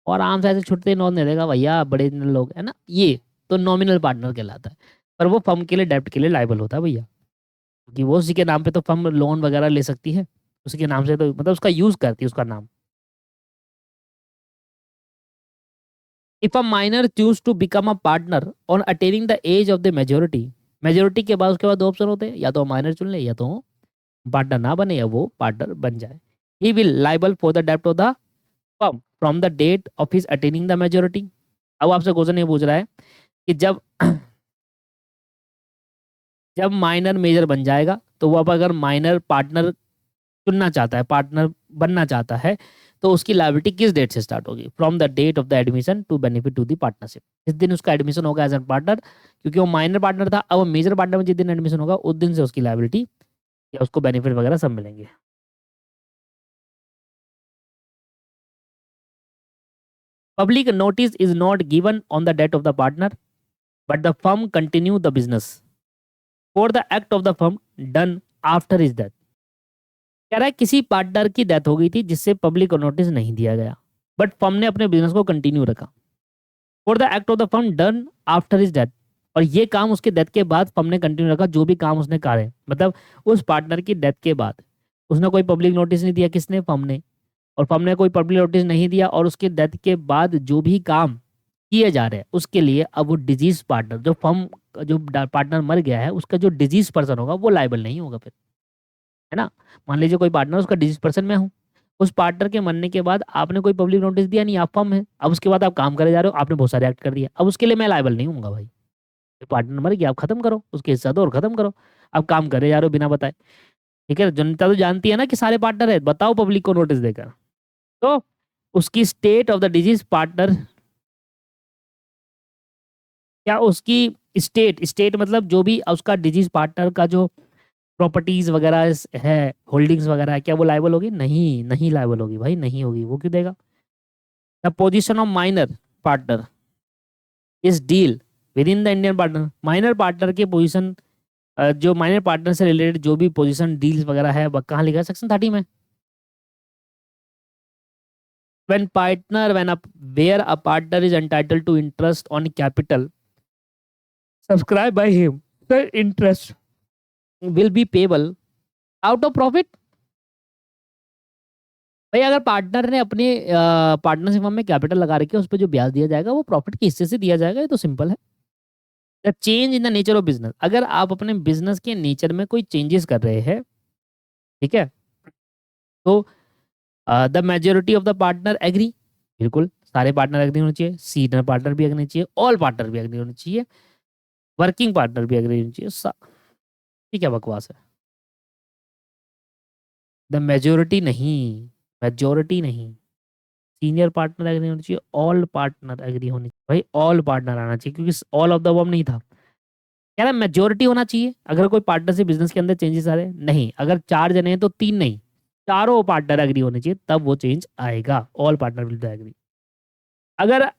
और आराम से ऐसे छुट्टे नोट दे देगा भैया बड़े लोग है ना, ये तो नॉमिनल पार्टनर कहलाता है। पर वो फर्म के लिए डेब्ट के लिए लायबल होता है भैया, क्योंकि वो उसी के नाम पे तो फर्म लोन वगैरह ले सकती है, उसी के नाम से तो मतलब उसका यूज करती है उसका नाम। If a minor choose to become a partner on attaining the age of the majority, majority के बाद उसके बाद दो ऑप्शन होते हैं, या तो माइनर चुन ले या तो पार्टनर ना बने या वो पार्टनर बन जाए। He will liable for the डेब्ट of the firm from the date of his attaining the majority. अब आपसे क्वेश्चन ये पूछ रहा है कि जब जब माइनर मेजर बन जाएगा तो वो अब अगर माइनर पार्टनर चुनना चाहता है, पार्टनर बनना चाहता है, तो उसकी लायबिलिटी किस डेट से स्टार्ट होगी? From the date of the admission to benefit to the partnership. जिस दिन उसका एडमिशन होगा एज ए पार्टनर, क्योंकि वो माइनर पार्टनर था, अब वो मेजर पार्टनर में जिस दिन एडमिशन होगा उस दिन से उसकी लायबिलिटी या उसको बेनिफिट वगैरह सब मिलेंगे। Public notice is not given on the date of the partner but the firm continue the business for the act of the firm done after is death. कह रहा है किसी पार्टनर की डेथ हो गई थी जिससे पब्लिक को नोटिस नहीं दिया गया, बट फर्म ने अपने बिजनेस को कंटिन्यू रखा for the act of the firm done after his death. और ये काम उसके डेथ के बाद फर्म ने कंटिन्यू रखा, जो भी काम उसने करे, मतलब उस पार्टनर की डेथ के बाद उसने कोई पब्लिक नोटिस नहीं दिया, किसने? फर्म ने। और फर्म ने कोई पब्लिक नोटिस नहीं दिया और उसके डेथ के बाद जो भी काम किए जा रहे हैं उसके लिए अब वो डिजीज पार्टनर, जो फर्म जो पार्टनर मर गया है उसका जो डिजीज पर्सन होगा वो लाइबल नहीं होगा फिर, है ना। मान लीजिए कोई पार्टनर, उसका डिजीज पर्सन मैं हूँ, उस पार्टनर के मरने के बाद आपने कोई पब्लिक नोटिस दिया नहीं, आप फर्म है, अब उसके बाद आप काम करे जा रहे हो, आपने बहुत सारे एक्ट कर दिया, अब उसके लिए मैं लायबल नहीं हूँ भाई। पार्टनर मर गया, आप खत्म करो, उसके हिस्सा दो और खत्म करो। अब काम करे जा रहे हो बिना बताए, ठीक है। जनता तो जानती है ना कि सारे पार्टनर है, बताओ पब्लिक को नोटिस देकर। तो उसकी state of the disease partner, क्या उसकी स्टेट, स्टेट मतलब जो भी उसका डिजीज पार्टनर का जो प्रॉपर्टीज वगैरह है, होल्डिंग्स वगैरह है, क्या वो लायबल होगी? नहीं, नहीं लायबल होगी भाई, नहीं होगी। वो क्यों देगा? The position of minor partner is deal with in the Indian partner. Minor partner की पोजीशन, जो माइनर पार्टनर से रिलेटेड जो भी पोजीशन डील्स वगैरह है, वह कहाँ लिखा है? सेक्शन 30 में। when partner when a where a partner is entitled to interest on capital subscribed by him, the interest will be payable out of profit। भाई अगर पार्टनर ने अपने पार्टनरशिप में कैपिटल लगा रखी है, उस पर जो ब्याज दिया जाएगा वो प्रॉफिट के हिस्से से दिया जाएगा, ये तो सिंपल है। The change in the nature of business, अगर आप अपने बिजनेस के नेचर में कोई चेंजेस कर रहे हैं, ठीक है, तो the majority of the partner agree, बिल्कुल सारे पार्टनर एग्री होने चाहिए, सीनियर पार्टनर भी एग्री होने चाहिए, ऑल पार्टनर भी एग्री होने चाहिए, वर्किंग पार्टनर भी एग्री होने चाहिए। ठीक है, बकवास है। द मेजोरिटी नहीं, मेजोरिटी नहीं, सीनियर पार्टनर एग्री होना चाहिए, ऑल पार्टनर एग्री होने चाहिए भाई, ऑल पार्टनर आना चाहिए, क्योंकि ऑल ऑफ द अबव नहीं था। कह रहा मेजोरिटी होना चाहिए अगर कोई पार्टनरशिप बिजनेस के अंदर चेंजेस आ रहे हैं, नहीं अगर 4 जने हैं तो 3 नहीं, चारों पार्टनर एग्री होने चाहिए, तब वो चेंज आएगा, ऑल पार्टनर विल एग्री। अगर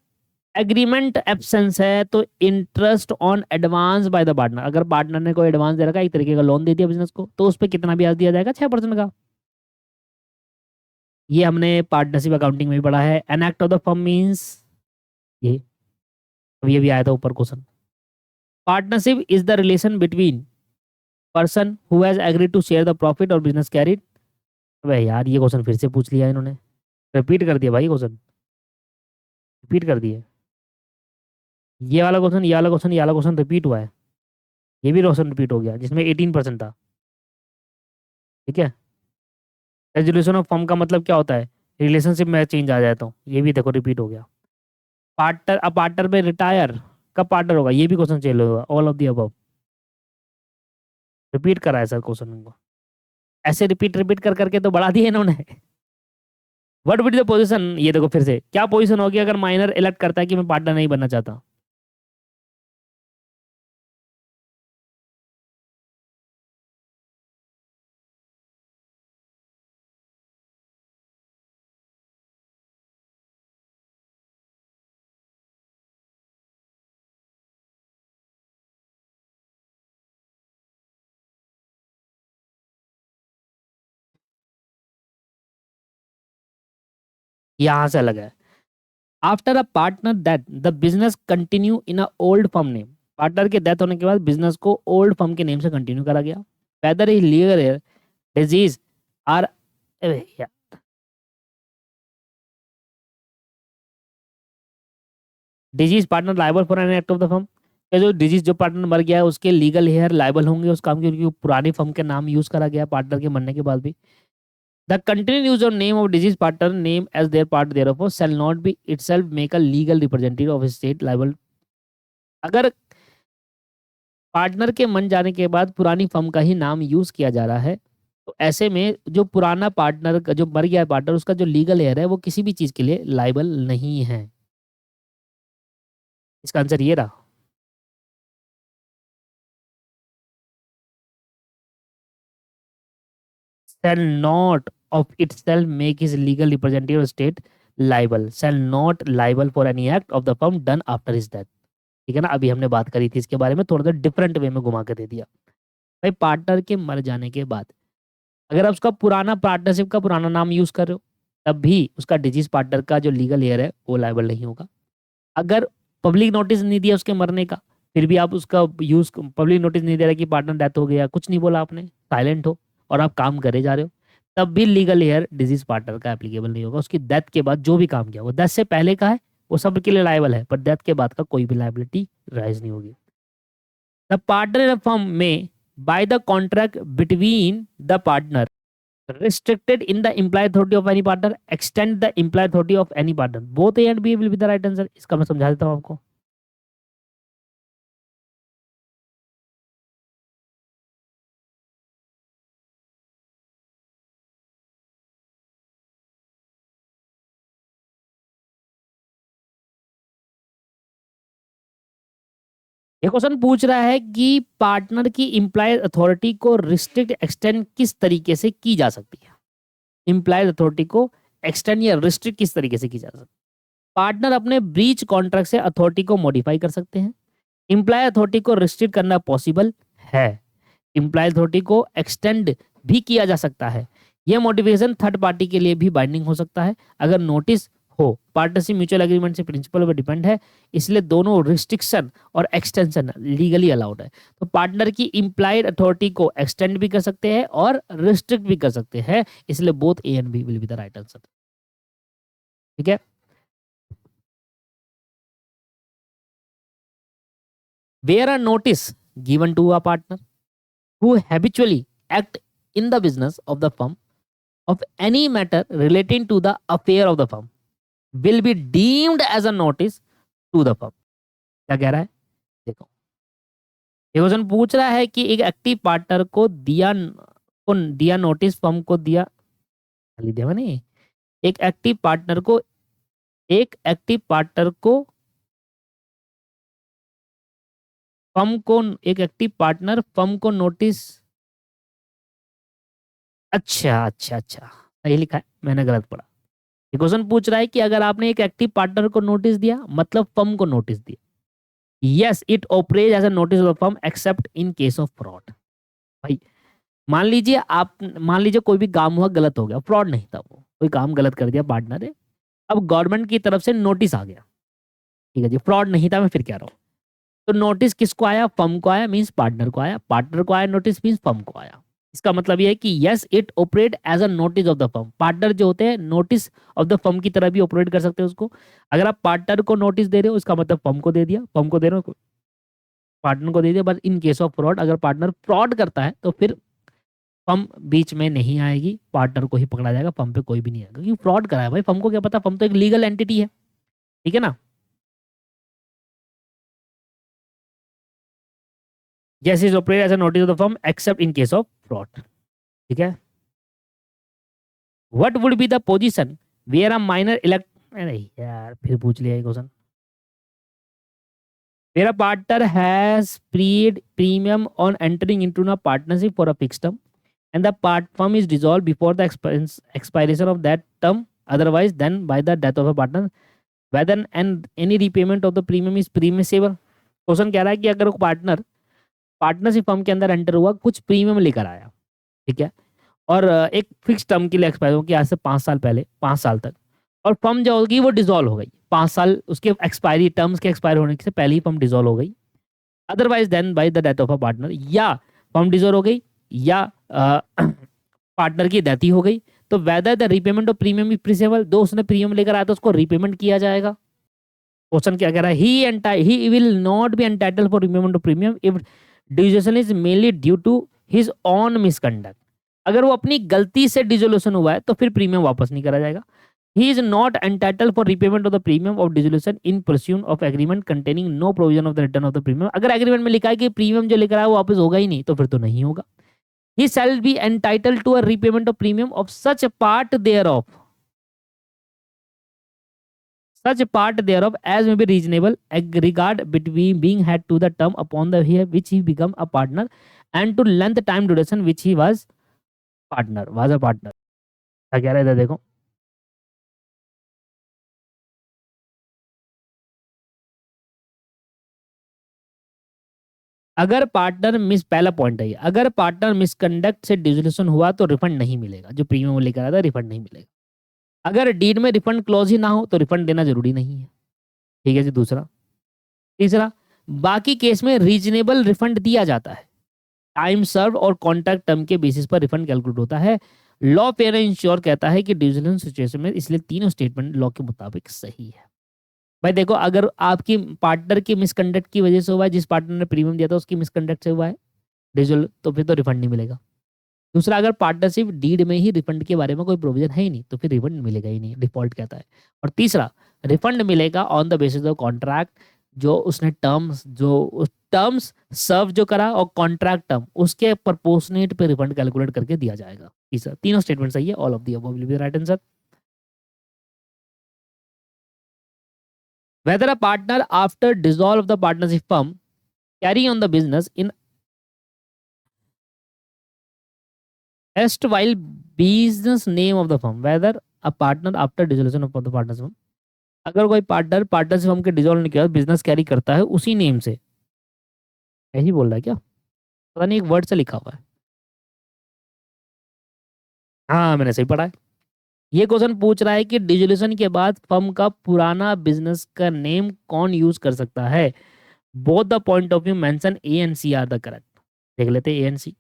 एग्रीमेंट एब्सेंस है तो interest on advance by the partner, अगर पार्टनर ने कोई एडवांस दे रखा है, एक तरीके का लोन दे दिया बिजनेस को, तो उस पर कितना ब्याज दिया जाएगा? 6% का। ये हमने पार्टनरशिप अकाउंटिंग में भी पढ़ा है। An act of the firm means, ये अब ये भी आया था ऊपर question. Partnership is the relation between person who has agreed to share the profit और बिजनेस कैरिड। अबे यार ये क्वेश्चन फिर से पूछ लिया इन्होंने, रिपीट कर दिया भाई क्वेश्चन, रिपीट कर दिए। ये वाला क्वेश्चन, ये वाला क्वेश्चन, ये वाला क्वेश्चन रिपीट हुआ है, ये भी क्वेश्चन रिपीट हो गया जिसमें 18% था, ठीक है। रेजोल्यूशन ऑफ फर्म का मतलब क्या होता है? रिलेशनशिप में चेंज आ जाए तो, ये भी देखो रिपीट हो गया। पार्टनर, अब पार्टनर में रिटायर कब पार्टनर होगा, ये भी क्वेश्चन चेंज होगा, all of the above. Repeat करा है सर क्वेश्चन को, ऐसे रिपीट रिपीट कर करके तो बढ़ा दिए इन्होंने। व्हाट वुड द पोजीशन, ये देखो फिर से क्या पोजीशन होगी अगर माइनर इलेक्ट करता है कि मैं पार्टनर नहीं बनना चाहता। यहां से अलग है। After a partner death the business continue in a old firm name. Partner के डेथ होने के बाद बिजनेस को ओल्ड फर्म के नेम से कंटिन्यू करा गया। Whether he legal disease are, disease partner liable for an act of the firm. ये जो डिजीज जो पार्टनर मर गया है उसके लीगल हेयर लाइबल होंगे उस काम के, क्योंकि पुरानी फर्म के नाम यूज करा गया पार्टनर के मरने के बाद भी। The continue use of name of disease partner name as there part therefore shall not be itself make a legal representative of state liable. अगर पार्टनर के मन जाने के बाद पुरानी फर्म का ही नाम यूज किया जा रहा है तो ऐसे में जो पुराना पार्टनर का जो मर गया है पार्टनर उसका जो लीगल हेयर है वो किसी भी चीज के लिए लाइबल नहीं है। इसका आंसर ये रहा। shall not of itself make his legal representative of state liable, shall not liable for any act of the firm done after his death। ठीक है ना, अभी हमने बात करी थी इसके बारे में, थोड़ा सा डिफरेंट वे में घुमा के दे दिया। भाई पार्टनर के मर जाने के बाद अगर आप उसका पुराना पार्टनरशिप का पुराना नाम यूज कर रहे हो तब भी उसका डिजीज पार्टनर का जो लीगल हेयर है वो लाइबल नहीं होगा। अगर पब्लिक नोटिस नहीं दिया उसके मरने का फिर भी आप उसका यूज, पब्लिक नोटिस नहीं दे रहा कि पार्टनर डेथ हो गया, कुछ नहीं बोला आपने, साइलेंट हो और आप काम करे जा रहे हो, तब भी लीगल हेयर डिजीज पार्टनर का एप्लीकेबल नहीं होगा। उसकी डेथ के बाद जो भी काम किया वो डेथ से पहले का है वो सब के लिए लाइबल है, पर डेथ के बाद का कोई भी लाइबिलिटी राइज नहीं होगी। द पार्टनर इन फर्म में by the contract between the partner restricted in the implied authority of any partner extend the implied authority of any partner both A and B will be the right answer। इसका मैं समझा देता हूँ आपको। ये question पूछ रहा है कि पार्टनर की इम्प्लाइड अथॉरिटी को रिस्ट्रिक्ट एक्सटेंड किस तरीके से की जा सकती है। इम्प्लाइड अथॉरिटी को एक्सटेंड या रिस्ट्रिक्ट किस तरीके से की जा सकती है। पार्टनर अपने ब्रीच कॉन्ट्रैक्ट से अथॉरिटी को मॉडिफाई कर सकते हैं। इम्प्लाय अथॉरिटी को रिस्ट्रिक्ट करना पॉसिबल है। इम्प्लाय अथॉरिटी को एक्सटेंड भी किया जा सकता है। यह मॉडिफिकेशन थर्ड पार्टी के लिए भी बाइंडिंग हो सकता है अगर नोटिस हो। पार्टनरशिप म्यूचुअल एग्रीमेंट से प्रिंसिपल पर डिपेंड है, इसलिए दोनों रिस्ट्रिक्शन और एक्सटेंशन लीगली अलाउड है। तो पार्टनर की इम्प्लाइड अथॉरिटी को एक्सटेंड भी कर सकते हैं और रिस्ट्रिक्ट भी कर सकते हैं, इसलिए both A and B will be the right answer. ठीक है। Where are notice given to a partner who habitually act in the business of the firm of any matter relating to the affair of the firm will be deemed as a notice to the firm। क्या कह रहा है देखो, ये question पूछ रहा है कि एक एक्टिव पार्टनर को दिया नोटिस फर्म को दिया, खाली दिया मैंने, एक एक्टिव पार्टनर को एक एक्टिव पार्टनर को फर्म को एक एक्टिव पार्टनर फर्म को नोटिस, अच्छा अच्छा अच्छा सही लिखा है, मैंने गलत पढ़ा। ये क्वेश्चन पूछ रहा है कि अगर आपने एक एक्टिव पार्टनर को नोटिस दिया मतलब फर्म को नोटिस दिया, yes it operate as a notice of firm except in case of fraud. भाई मान लीजिए कोई भी काम हुआ गलत हो गया, फ्रॉड नहीं था, वो कोई काम गलत कर दिया पार्टनर ने, अब गवर्नमेंट की तरफ से नोटिस आ गया, ठीक है जी, फ्रॉड नहीं था, मैं फिर कह रहा हूँ। तो नोटिस किसको आया, फर्म को आया, मीन्स पार्टनर को आया, पार्टनर को आया नोटिस मीन्स फर्म को आया। इसका मतलब ये है कि yes it operate as a notice of the firm. Partner जो होते हैं नोटिस ऑफ द फर्म की तरह भी ऑपरेट कर सकते हैं उसको। अगर आप पार्टनर को नोटिस दे रहे हो इसका मतलब फर्म को दे दिया, फर्म को दे रहे हो पार्टनर को दे दिया। But in case of fraud अगर पार्टनर फ्रॉड करता है तो फिर फर्म बीच में नहीं आएगी, पार्टनर को ही पकड़ा जाएगा, फर्म पे कोई भी नहीं आएगा, क्योंकि फ्रॉड करा है भाई, फर्म को क्या पता, फर्म तो एक लीगल एंटिटी है। ठीक है ना। जैसे is operate as a notice of the firm except in case of fraud. ठीक है। What would be the position where a minor elect, नहीं यार फिर पूछ लिया ये question. Where a partner has paid premium on entering into a partnership for a fixed term and the part firm is dissolved before the expiration of that term, otherwise than by the death of a partner, whether and any repayment of the premium is permissible। Question कह रहा है कि अगर वो partner partnership firm के अंदर enter हुआ, कुछ प्रीमियम लेकर आया, ठीक है, और एक फिक्स टर्म के लिए एक्सपायर हो कि आज से 5 साल पहले, 5 साल तक, और फर्म जो होगी वो डिजोल्व हो गई 5 साल उसके एक्सपायरी टर्म्स के एक्सपायर होने से पहले ही फर्म डिजोल्व हो गई, otherwise then by the death of a partner, या फर्म डिजोल्व हो गई, या पार्टनर की डेथ ही हो गई, तो whether the repayment of premium is possible, दो उसने प्रीमियम लेकर आया तो उसको रीपेमेंट किया जाएगा। क्वेश्चन क्या कह रहा है, he will not be entitle for repayment of premium if dissolution is mainly due to his own misconduct. अगर वो अपनी गलती से डिजोल्यूशन हुआ है तो फिर प्रीमियम वापस नहीं करा जाएगा। He is not entitle for repayment of the premium of dissolution in pursuance of agreement containing no provision of the return of the premium. अगर एग्रीमेंट में लिखा है कि प्रीमियम जो लेकर आया वो वापस होगा ही नहीं, तो फिर तो नहीं होगा। He shall be entitled to a repayment of premium of such a part thereof, as may be reasonable regard between being had to the term upon the here which he become a partner and to length time duration which he was a partner। क्या कह रहे थे देखो, अगर partner miss, पहला point है ये, अगर पार्टनर मिसकंडक्ट से डिसोल्यूशन हुआ तो रिफंड नहीं मिलेगा, जो प्रीमियम लेकर आया था रिफंड नहीं मिलेगा। अगर डीड में रिफंड क्लॉज ही ना हो तो रिफंड देना जरूरी नहीं है, ठीक है जी। दूसरा, तीसरा, बाकी केस में रीजनेबल रिफंड दिया जाता है, टाइम सर्व और कॉन्ट्रैक्ट टर्म के बेसिस पर रिफंड कैलकुलेट होता है। लॉ फेयर एंड इंश्योर कहता है कि डिविजन सिचुएशन में इसलिए तीनों स्टेटमेंट लॉ के मुताबिक सही है। भाई देखो, अगर आपकी पार्टनर की मिसकंडक्ट की वजह से हुआ है, जिस पार्टनर ने प्रीमियम दिया था उसकी मिसकंडक्ट से हुआ है डिविजन, तो फिर तो रिफंड नहीं मिलेगा। दूसरा, अगर पार्टनरशिप डीड में ही रिफंड के बारे में कोई प्रोविजन है ही नहीं तो फिर रिफंड मिलेगा ही नहीं, डिफॉल्ट कहता है। और तीसरा, रिफंड मिलेगा on the basis of contract, जो उसने टर्म्स सर्व जो करा और कॉन्ट्रैक्ट टर्म उसके प्रपोर्शनेट पे रिफंड कैलकुलेट करके दिया जाएगा। तीसरा, तीनों स्टेटमेंट सही है, all of the above will be right answer. Whether a partner after dissolve the partnership firm carry on the business in erstwhile business name of the firm, whether a partner after dissolution of the partnership, अगर कोई partner partnership firm के dissolve होने के बाद business carry करता है उसी name से, यही बोल रहा है क्या, पता नहीं, एक वर्ड से लिखा हुआ है। हाँ मैंने सही पढ़ा है। ये क्वेश्चन पूछ रहा है कि डिसोल्यूशन के बाद फर्म का पुराना बिजनेस का नेम कौन यूज कर सकता है। Both the point of view mention A and C are the correct. देख लेते हैं A and C.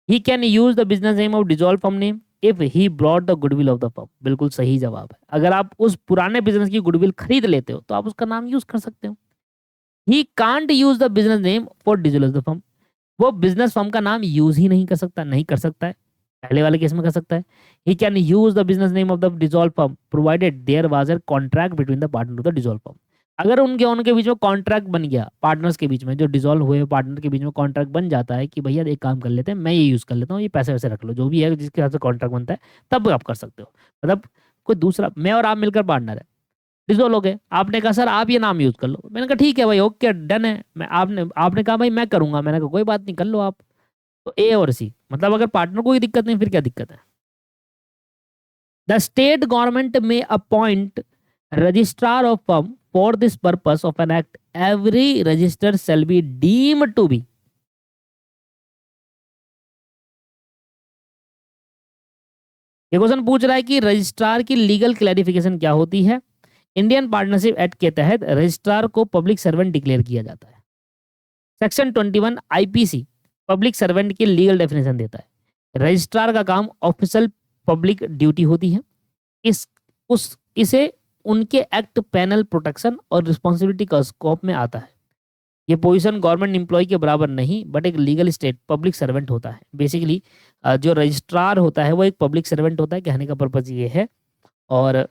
He can use the business name of dissolve firm name if he brought the goodwill of the firm, बिल्कुल सही जवाब है। अगर आप उस पुराने बिजनेस की गुडविल खरीद लेते हो तो आप उसका नाम यूज कर सकते हो। He can't use the business name for dissolve the firm, वो बिजनेस फर्म का नाम यूज ही नहीं कर सकता, नहीं कर सकता है। पहले वाले केस में कर सकता है। He can use the business name of the dissolve firm provided there was a contract between the partner of the dissolve firm. अगर उनके उनके बीच में कॉन्ट्रैक्ट बन गया, पार्टनर्स के बीच में, जो डिजॉल्व हुए पार्टनर के बीच में कॉन्ट्रैक्ट बन जाता है कि भैया एक काम कर लेते हैं, मैं ये यूज कर लेता हूँ, ये पैसे वैसे रख लो, जो भी है जिसके हिसाब से कॉन्ट्रैक्ट बनता है, तब आप कर सकते हो। मतलब कोई दूसरा, मैं और आप मिलकर पार्टनर है, डिजोल्व हो गए, आपने कहा सर आप ये नाम यूज कर लो, मैंने कहा ठीक है भाई, ओके डन है, मैं आपने आपने कहा भाई मैं करूंगा, मैंने कहा कोई बात नहीं कर लो आप। तो ए और सी, मतलब अगर पार्टनर को कोई दिक्कत नहीं फिर क्या दिक्कत है। The state government may appoint registrar of firm for this purpose of an act, every register shall be deem to be. ये क्वेश्चन पूछ रहा है कि रजिस्ट्रार की लीगल क्लैरिफिकेशन क्या होती है। इंडियन पार्टनरशिप एक्ट के तहत रजिस्ट्रार को पब्लिक सर्वेंट डिक्लेयर किया जाता है। सेक्शन 21 आईपीसी पब्लिक सर्वेंट की लीगल डेफिनेशन देता है। रजिस्ट्रार का काम ऑफिशियल पब्लिक ड्यूटी होती है। इस उस इसे उनके एक्ट पैनल प्रोटेक्शन और रिस्पॉन्सिबिलिटी का स्कोप में आता है। ये पोजीशन गवर्नमेंट एम्प्लॉय के बराबर नहीं बट एक लीगल स्टेट पब्लिक सर्वेंट होता है। बेसिकली जो रजिस्ट्रार होता है वो एक पब्लिक सर्वेंट होता है, कहने का पर्पज ये है। और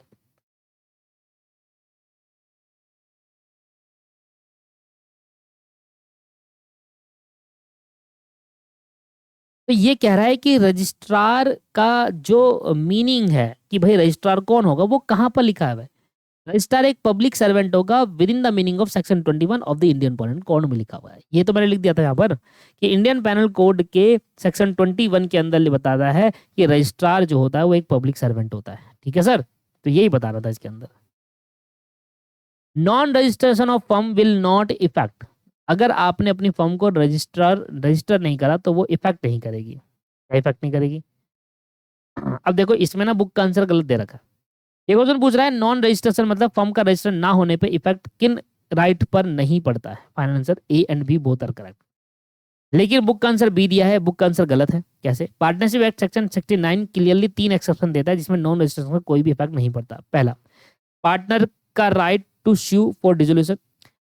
तो ये कह रहा है कि रजिस्ट्रार का जो मीनिंग है कि भाई रजिस्ट्रार कौन होगा वो कहाँ पर लिखा है भाई। रजिस्ट्रार एक पब्लिक सर्वेंट होगा within the meaning of section 21 of the Indian penal code में लिखा हुआ है। ये तो मैंने लिख दिया था यहाँ पर कि इंडियन पेनल कोड के सेक्शन 21 के अंदर बताता है कि रजिस्ट्रार जो होता है वो एक पब्लिक सर्वेंट होता है। ठीक है सर, तो यही बता रहा था इसके अंदर। Non registration of firm will not effect, अगर आपने अपनी फर्म को रजिस्टर नहीं करा तो वो इफेक्ट नहीं करेगी। क्या इफेक्ट नहीं करेगी? अब देखो इसमें ना बुक का आंसर गलत दे रखा है। ये क्वेश्चन पूछ रहा है नॉन रजिस्ट्रेशन मतलब फर्म का रजिस्टर ना होने पे इफेक्ट किन राइट पर नहीं पड़ता है। Final answer A and B both are correct. लेकिन बुक का आंसर बी दिया है, बुक का आंसर गलत है। कैसे? Partnership act section 69 clearly 3 exception देता है जिसमें नॉन रजिस्ट्रेशन का कोई भी इफेक्ट नहीं पड़ता। पहला, पार्टनर का right to sue for dissolution,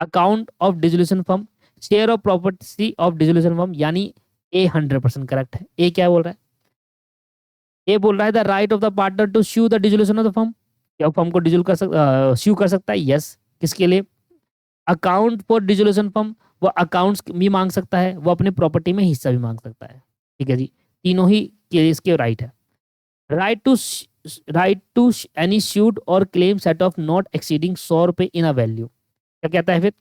account of dissolution firm, share of property of dissolution firm, यानी ए 100% करेक्ट है। ए क्या बोल रहा है? ए बोल रहा है the right of the partner to sue the dissolution of the firm, क्या फर्म को डिसोल्व कर सकता, स्यू कर सकता है? यस। किसके लिए? अकाउंट फॉर डिसोल्यूशन फर्म, वो अकाउंट्स भी मांग सकता है, वो अपने प्रॉपर्टी में हिस्सा भी मांग सकता है। ठीक है जी, तीनों ही इसके राइट है। Right to any suit or claim set off not exceeding 100 रुपए इन अ वैल्यू। क्या कहता है फिर?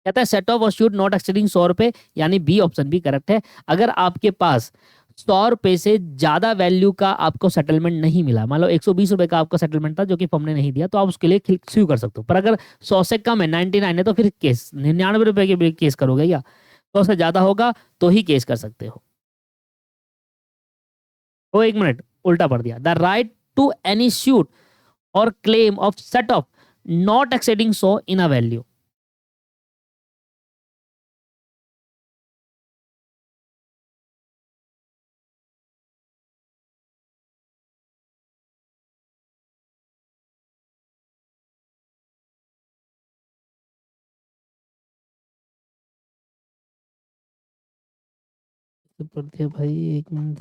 कहता है सेट ऑफ और सूट नॉट एक्सीडिंग 100 रुपए, यानी बी ऑप्शन भी करेक्ट है। अगर आपके पास 100 रुपए से ज्यादा वैल्यू का आपको सेटलमेंट नहीं मिला, मान लो 120 रुपए का आपका सेटलमेंट था जो कि फर्म ने नहीं दिया, तो आप उसके लिए स्यू कर सकते हो। पर अगर 100 से कम है, 99 है, तो फिर केस 99 रुपए के भी केस करोगे या 100 से ज्यादा होगा तो ही केस कर सकते हो। तो एक मिनट, उल्टा पढ़ दिया। The right to any suit or claim of set off not exceeding 100 in a value. पढ़ दिया भाई, एक minute.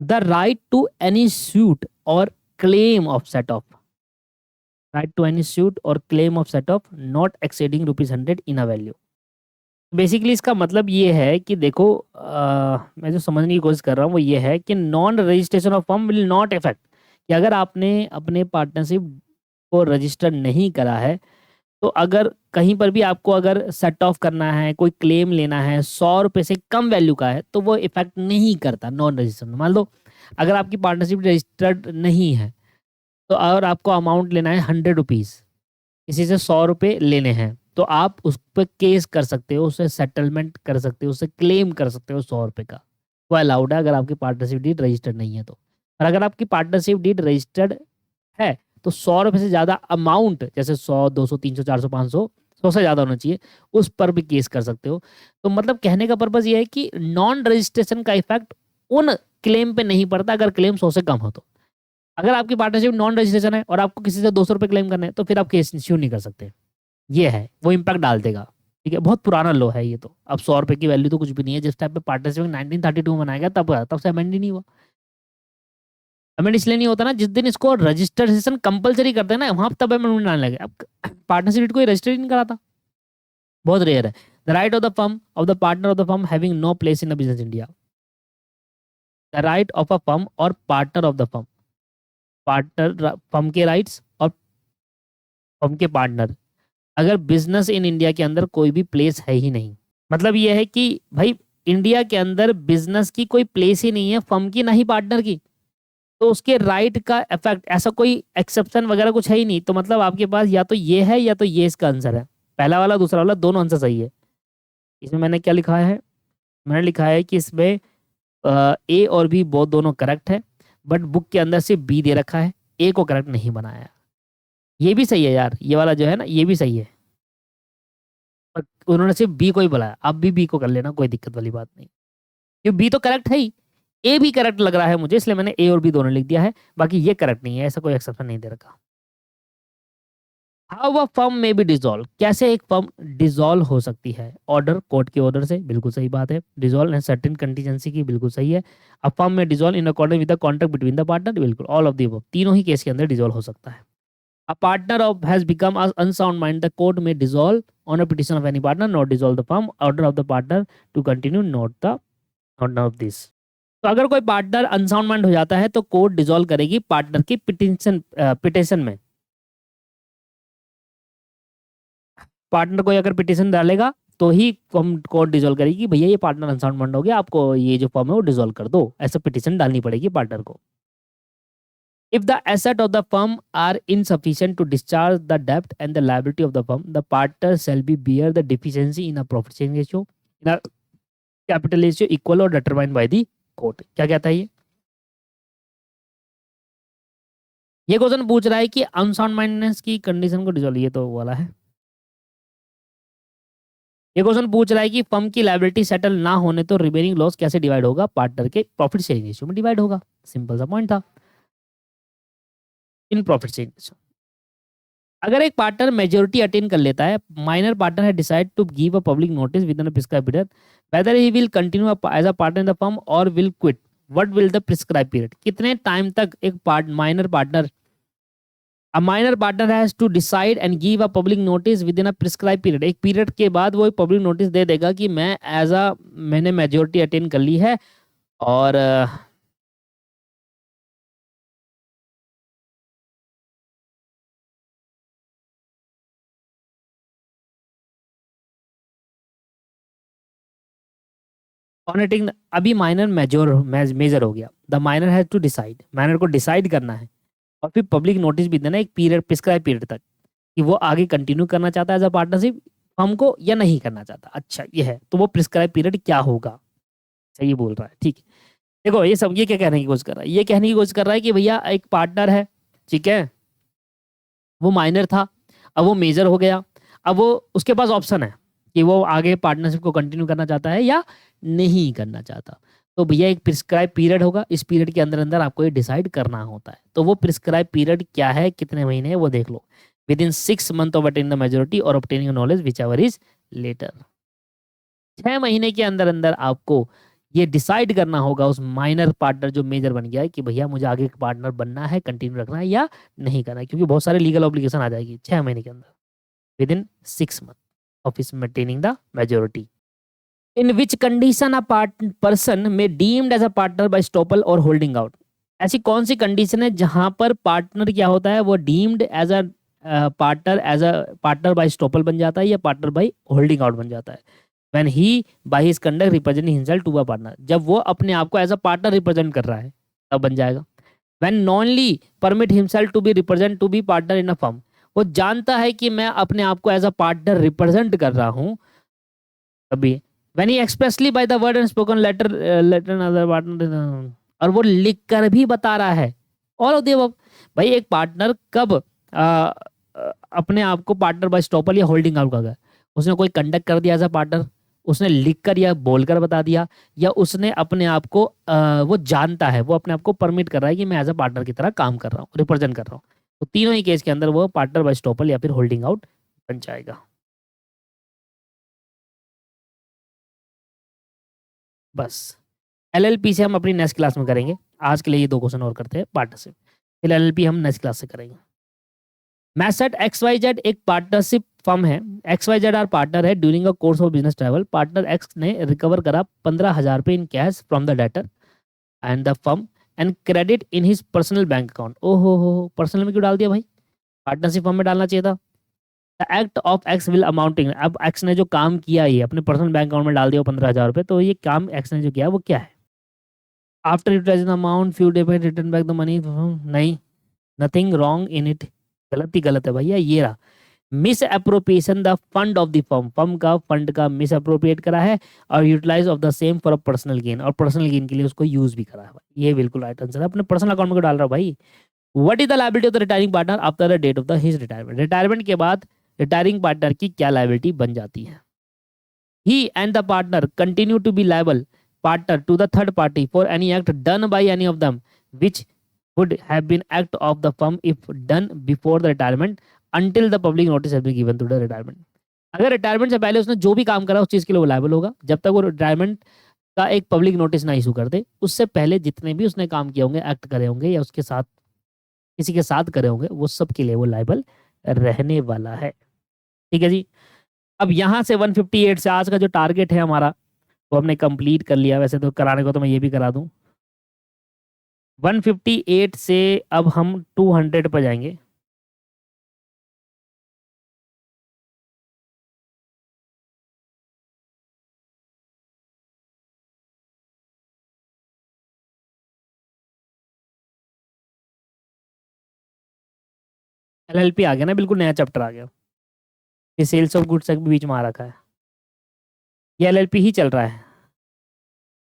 The right to any suit or claim of set off, right to any suit or claim of set off not exceeding ₹100 in a value. Basically इसका मतलब ये है कि देखो, मैं जो समझने की कोशिश कर रहा हूँ वो ये है कि non registration of firm will not effect, कि अगर आपने अपने पार्टनरशिप को रजिस्टर नहीं करा है तो अगर कहीं पर भी आपको अगर सेट ऑफ करना है, कोई क्लेम लेना है 100 रुपए से कम वैल्यू का है, तो वो इफेक्ट नहीं करता नॉन रजिस्टर। मान लो अगर आपकी पार्टनरशिप रजिस्टर्ड नहीं है तो और आपको अमाउंट लेना है 100 रुपीज़, किसी से 100 रुपये लेने हैं, तो आप उस पर केस कर सकते हो, उससे सेटलमेंट कर सकते हो, उससे क्लेम कर सकते हो 100 रुपये का। वो अलाउड है अगर आपकी पार्टनरशिप डीड रजिस्टर्ड नहीं है तो। और अगर आपकी पार्टनरशिप डीड रजिस्टर्ड है तो 100 रुपये से ज़्यादा अमाउंट, जैसे 100, 200, 300, 400, 500, 100 से ज़्यादा होना चाहिए, उस पर भी केस कर सकते हो। तो मतलब कहने का पर्पज़ ये है कि नॉन रजिस्ट्रेशन का इफेक्ट उन क्लेम पे नहीं पड़ता अगर क्लेम 100 से कम हो तो। अगर आपकी पार्टनरशिप नॉन रजिस्ट्रेशन है और आपको किसी से 200 रुपये क्लेम करने हैं तो फिर आप केस इश्यू नहीं कर सकते। ये है, वो इम्पैक्ट डाल देगा। ठीक है, बहुत पुराना लॉ है ये तो। अब 100 रुपये की वैल्यू तो कुछ भी नहीं है। जिस टाइप पे पार्टनरशिप 1932 में बनाया गया तब से अमेंड ही नहीं हुआ। अमेंड इसलिए नहीं होता ना, जिस दिन इसको रजिस्ट्रेशन कंपलसरी करते हैं ना, वहां तब अमेंडमेंट आने लगे। अब पार्टनरशिप कोई रजिस्टर ही नहीं कराता, बहुत रेयर है। The right of the firm of the partner of the firm having no place in the business India. The right of a firm or partner of the firm, partner firm के rights और firm के partner, अगर business in India के अंदर कोई भी place है ही नहीं। मतलब ये है कि भाई इंडिया के अंदर बिजनेस की कोई प्लेस ही नहीं है, फर्म की ना ही पार्टनर की, तो उसके राइट का इफेक्ट, ऐसा कोई एक्सेप्शन वगैरह कुछ है ही नहीं। तो मतलब आपके पास या तो ये है या तो ये इसका आंसर है। पहला वाला दूसरा वाला दोनों आंसर सही है। इसमें मैंने क्या लिखा है? मैंने लिखा है कि इसमें ए और बी बहुत दोनों करेक्ट है, बट बुक के अंदर सिर्फ बी दे रखा है, ए को करेक्ट नहीं बनाया। ये भी सही है यार, ये वाला जो है ना ये भी सही है, पर उन्होंने सिर्फ बी को ही बुलाया। आप भी बी को कर लेना, कोई दिक्कत वाली बात नहीं, क्योंकि बी तो करेक्ट है ही। ए भी करेक्ट लग रहा है मुझे, इसलिए मैंने ए और बी दोनों लिख दिया है। बाकी ये करेक्ट नहीं है, ऐसा कोई एक्सेप्शन नहीं दे रखा। हाउ अ फर्म में बी डिसॉल्व, कैसे एक फर्म डिसॉल्व हो सकती है? ऑर्डर, कोर्ट के ऑर्डर से, बिल्कुल सही बात है। डिसॉल्व एंड सर्टेन कंटीजेंसी की, बिल्कुल सही है। अ फर्म में dissolve in according with the contract between the partner, बिल्कुल ऑल ऑफ द अबव, तीनों ही केस के अंदर डिसॉल्व हो सकता है। A partner of has become an unsound mind. The court may dissolve on a petition of any partner, not dissolve the firm. Order of the partner to continue, not of this. तो अगर कोई partner unsound mind हो जाता है तो court dissolve करेगी partner की petition में। पार्टनर कोई अगर पिटिशन डालेगा तो ही हम कोर्ट डिसॉल्व करेगी, भैया ये पार्टनर अनसाउंड माइंड हो गया, आपको ये जो फॉर्म है वो डिसॉल्व कर दो, ऐसा पिटिशन डालनी पड़ेगी पार्टनर को। If the asset of the firm are insufficient to discharge the debt and the liability of the firm, the partner shall be bear the deficiency in a profit sharing ratio, in a capital ratio equal or determined by the court। क्या कहता है ये question पूछ रहा है कि unsound mindness की condition को डिसॉल्व, ये तो वाला है। ये क्वेश्चन पूछ रहा है कि फर्म की लायबिलिटी सेटल ना होने तो रिमेनिंग लॉस कैसे डिवाइड होगा, पार्टनर के प्रॉफिट शेयरिंग रेशियो में डिवाइड होगा। सिंपल सा पॉइंट था, इन प्रॉफिट शेयरिंग रेशियो। अगर एक पार्टनर मेजोरिटी अटेन कर लेता है, माइनर पार्टनर है decide to give a public notice within a prescribe period whether he will continue as a partner in the firm और will quit, what will the prescribe period. कितने time तक एक minor partner has to decide and give a public notice within a prescribe period. एक period के बाद वो public notice दे देगा कि मैंने मेजोरिटी अटेन कर ली है और ऑनेटिंग अभी माइनर मेजर हो गया। The minor has to decide, minor को डिसाइड करना है और फिर पब्लिक नोटिस भी देना एक पीरियड, प्रिस्क्राइब पीरियड तक, कि वो आगे कंटिन्यू करना चाहता है एज अ पार्टनरशिप फर्म को या नहीं करना चाहता। अच्छा ये है, तो वो प्रिस्क्राइब पीरियड क्या होगा, सही बोल रहा है, ठीक है। देखो ये सब ये क्या कहने की कोशिश कर रहा है, ये कहने की कोशिश कर रहा है कि भैया एक पार्टनर है, ठीक है, वो माइनर था, अब वो मेजर हो गया, अब वो उसके पास ऑप्शन है कि वो आगे पार्टनरशिप को कंटिन्यू करना चाहता है या नहीं करना चाहता। तो भैया एक प्रिस्क्राइब पीरियड होगा, इस पीरियड के अंदर अंदर आपको ये डिसाइड करना होता है। तो वो प्रिस्क्राइब पीरियड क्या है, कितने महीने है वो देख लो। विद इन 6 months of attaining the majority or obtaining knowledge whichever is later. 6 महीने के अंदर अंदर आपको ये डिसाइड करना होगा उस माइनर पार्टनर जो मेजर बन गया है कि भैया मुझे आगे एक पार्टनर बनना है, कंटिन्यू रखना है या नहीं करना है, क्योंकि बहुत सारे लीगल ऑब्लिगेशन आ जाएगी 6 महीने के अंदर, विद इन 6 months of his maintaining the majority. In which condition a person may deemed as a partner by estoppel or holding out? ऐसी कौन सी कंडीशन है जहां पर पार्टनर क्या होता है, वो deemed as a partner by estoppel बन जाता है या पार्टनर बाय होल्डिंग आउट बन जाता है। When he by his conduct represent himself to a partner, जब वो अपने आप को एज अ पार्टनर रिप्रेजेंट कर रहा है तब बन जाएगा। When knowingly permit himself to be represent to be partner in a firm, वो जानता है कि मैं अपने आप को एज अ पार्टनर रिप्रेजेंट कर रहा हूं अभी। When he expressly by the word and spoken letter other partner, और वो लिख कर भी बता रहा है। All of the above. भाई एक पार्टनर कब अपने आप को पार्टनर बाय स्टॉपल या होल्डिंग आउट कर गया, उसने कोई कंडक्ट कर दिया एज अ पार्टनर, उसने लिख कर या बोलकर बता दिया, या उसने अपने आप को वो जानता है, वो अपने आप को परमिट कर रहा है कि मैं एज अ पार्टनर की तरह काम कर रहा हूँ, रिप्रेजेंट कर रहा हूँ। तो तीनों ही केस के अंदर वो पार्टनर बाय स्टॉपल या फिर होल्डिंग आउट बन जाएगा। बस एलएलपी से हम अपनी नेक्स्ट क्लास में करेंगे। आज के लिए ये 2 क्वेश्चन और करते हैं पार्टनरशिप, फिर एलएलपी हम नेक्स्ट क्लास से करेंगे। मैसेट XYZ एक पार्टनरशिप फर्म है। XYZ आर पार्टनर है during a course of business travel. Partner x ने रिकवर करा 15,000 रुपये in cash from the debtor and the firm and credit in his personal bank account. ओहो हो, पर्सनल में क्यों डाल दिया भाई, पार्टनरशिप फर्म में डालना चाहिए था। The act of x will amounting, अब एक्स ने जो काम किया ये अपने पर्सनल बैंक अकाउंट में डाल दिया 15,000 रुपये, तो ये काम एक्स ने जो किया वो क्या है। After utilizing the amount few day by return back the money, नहीं, नथिंग रॉन्ग इन इट, गलत ही गलत है भैया। ये रहा misappropriation the fund of the firm, firm का फंड का मिस अप्रोप्रिएट करा है और utilize of the same for personal gain, और पर्सनल गेन के लिए उसको यूज भी करा है भाई। ये बिल्कुल राइट आंसर है, अपने पर्सनल अकाउंट में डाल रहा भाई। What is the liability of the retiring partner after the date of the his retirement, retirement के बाद रिटायरिंग पार्टनर की क्या लायबिलिटी बन जाती है। He and the partner continue to be liable partner to the third party for any act done by any of them which would have been act of the firm if done before the retirement until the public notice has been given to the retirement। अगर retirement से पहले उसने जो भी काम करा उस चीज के लिए वो लायबल होगा, जब तक वो रिटायरमेंट का एक पब्लिक नोटिस ना इशू कर दे, उससे पहले जितने भी उसने काम किए होंगे, एक्ट करे होंगे या उसके साथ किसी के साथ करे होंगे, वो सब के लिए वो लाइबल रहने वाला है। ठीक है जी। अब यहाँ से 158 से आज का जो टारगेट है हमारा, वो हमने कंप्लीट कर लिया। वैसे तो कराने को तो मैं ये भी करा दूं। 158 से अब हम 200 पर जाएंगे। एलएलपी आ गया ना, बिल्कुल नया चैप्टर आ गया। ये सेल्स ऑफ गुड्स भी बीच में आ रखा है। ये एलएलपी ही चल रहा है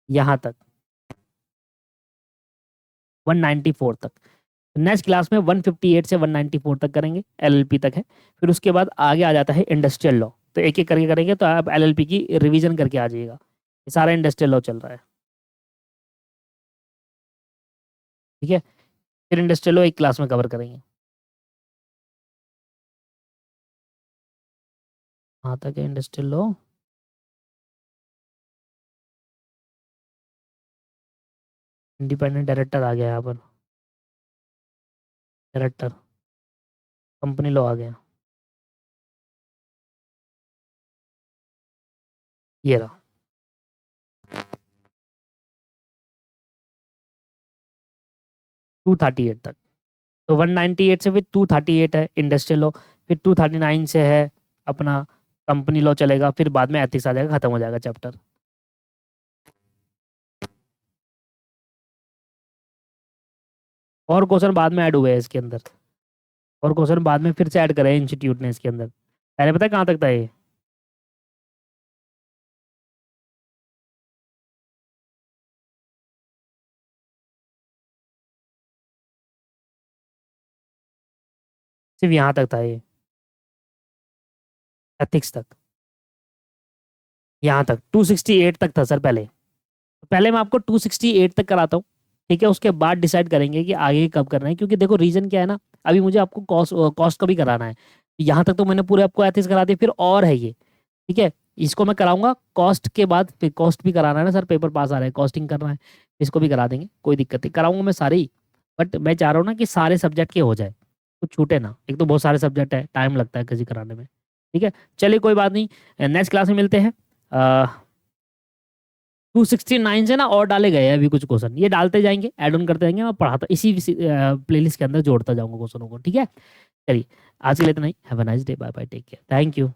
यहाँ तक, 194 तक। नेक्स्ट क्लास में 158 से 194 तक करेंगे, एलएलपी तक है। फिर उसके बाद आगे आ जाता है इंडस्ट्रियल लॉ। तो एक एक करके करेंगे, तो आप एलएलपी की रिवीजन करके आ जाइएगा। ये सारा इंडस्ट्रियल लॉ चल रहा है। ठीक है, फिर इंडस्ट्रियल लॉ एक क्लास में कवर करेंगे। कहाँ तक है इंडस्ट्रियल लॉ? इंडिपेंडेंट डायरेक्टर आ गया यहाँ पर, डायरेक्टर, कंपनी लॉ आ गया, ये रहा। 238 तक। तो 198 से फिर 238 है इंडस्ट्रियल लॉ। फिर 239 से है अपना कंपनी लॉ चलेगा। फिर बाद में एथिक्स आ जाएगा, खत्म हो जाएगा चैप्टर। और क्वेश्चन बाद में ऐड हुए हैं इसके अंदर, और क्वेश्चन बाद में फिर से ऐड करे इंस्टीट्यूट ने इसके अंदर। पहले पता है कहाँ तक था ये? सिर्फ यहाँ तक था ये, एथिक्स तक। यहाँ तक 268 तक था सर पहले। पहले मैं आपको 268 तक कराता हूँ। ठीक है, उसके बाद डिसाइड करेंगे कि आगे कब करना है। क्योंकि देखो रीजन क्या है ना, अभी मुझे आपको कॉस्ट कॉस्ट का भी कराना है। यहाँ तक तो मैंने पूरे आपको एथिक्स करा दिया, फिर और है ये। ठीक है, इसको मैं कराऊंगा कॉस्ट के बाद। फिर कॉस्ट भी कराना है ना सर, पेपर पास आ रहा है, कॉस्टिंग करना है, इसको भी करा देंगे, कोई दिक्कत नहीं, कराऊंगा मैं सारे ही। बट मैं चाह रहा हूँ ना कि सारे सब्जेक्ट के हो जाए, कुछ छूटे ना। एक तो बहुत सारे सब्जेक्ट है, टाइम लगता है किसी कराने में। ठीक है, चलिए कोई बात नहीं, नेक्स्ट क्लास में मिलते हैं। 269 से ना और डाले गए हैं अभी कुछ क्वेश्चन, ये डालते जाएंगे, ऐड ऑन करते जाएंगे, मैं पढ़ाता इसी प्लेलिस्ट के अंदर जोड़ता जाऊंगा क्वेश्चनों को। ठीक है, चलिए आज के लिए इतना ही। Have a nice day, bye bye, take care, thank you.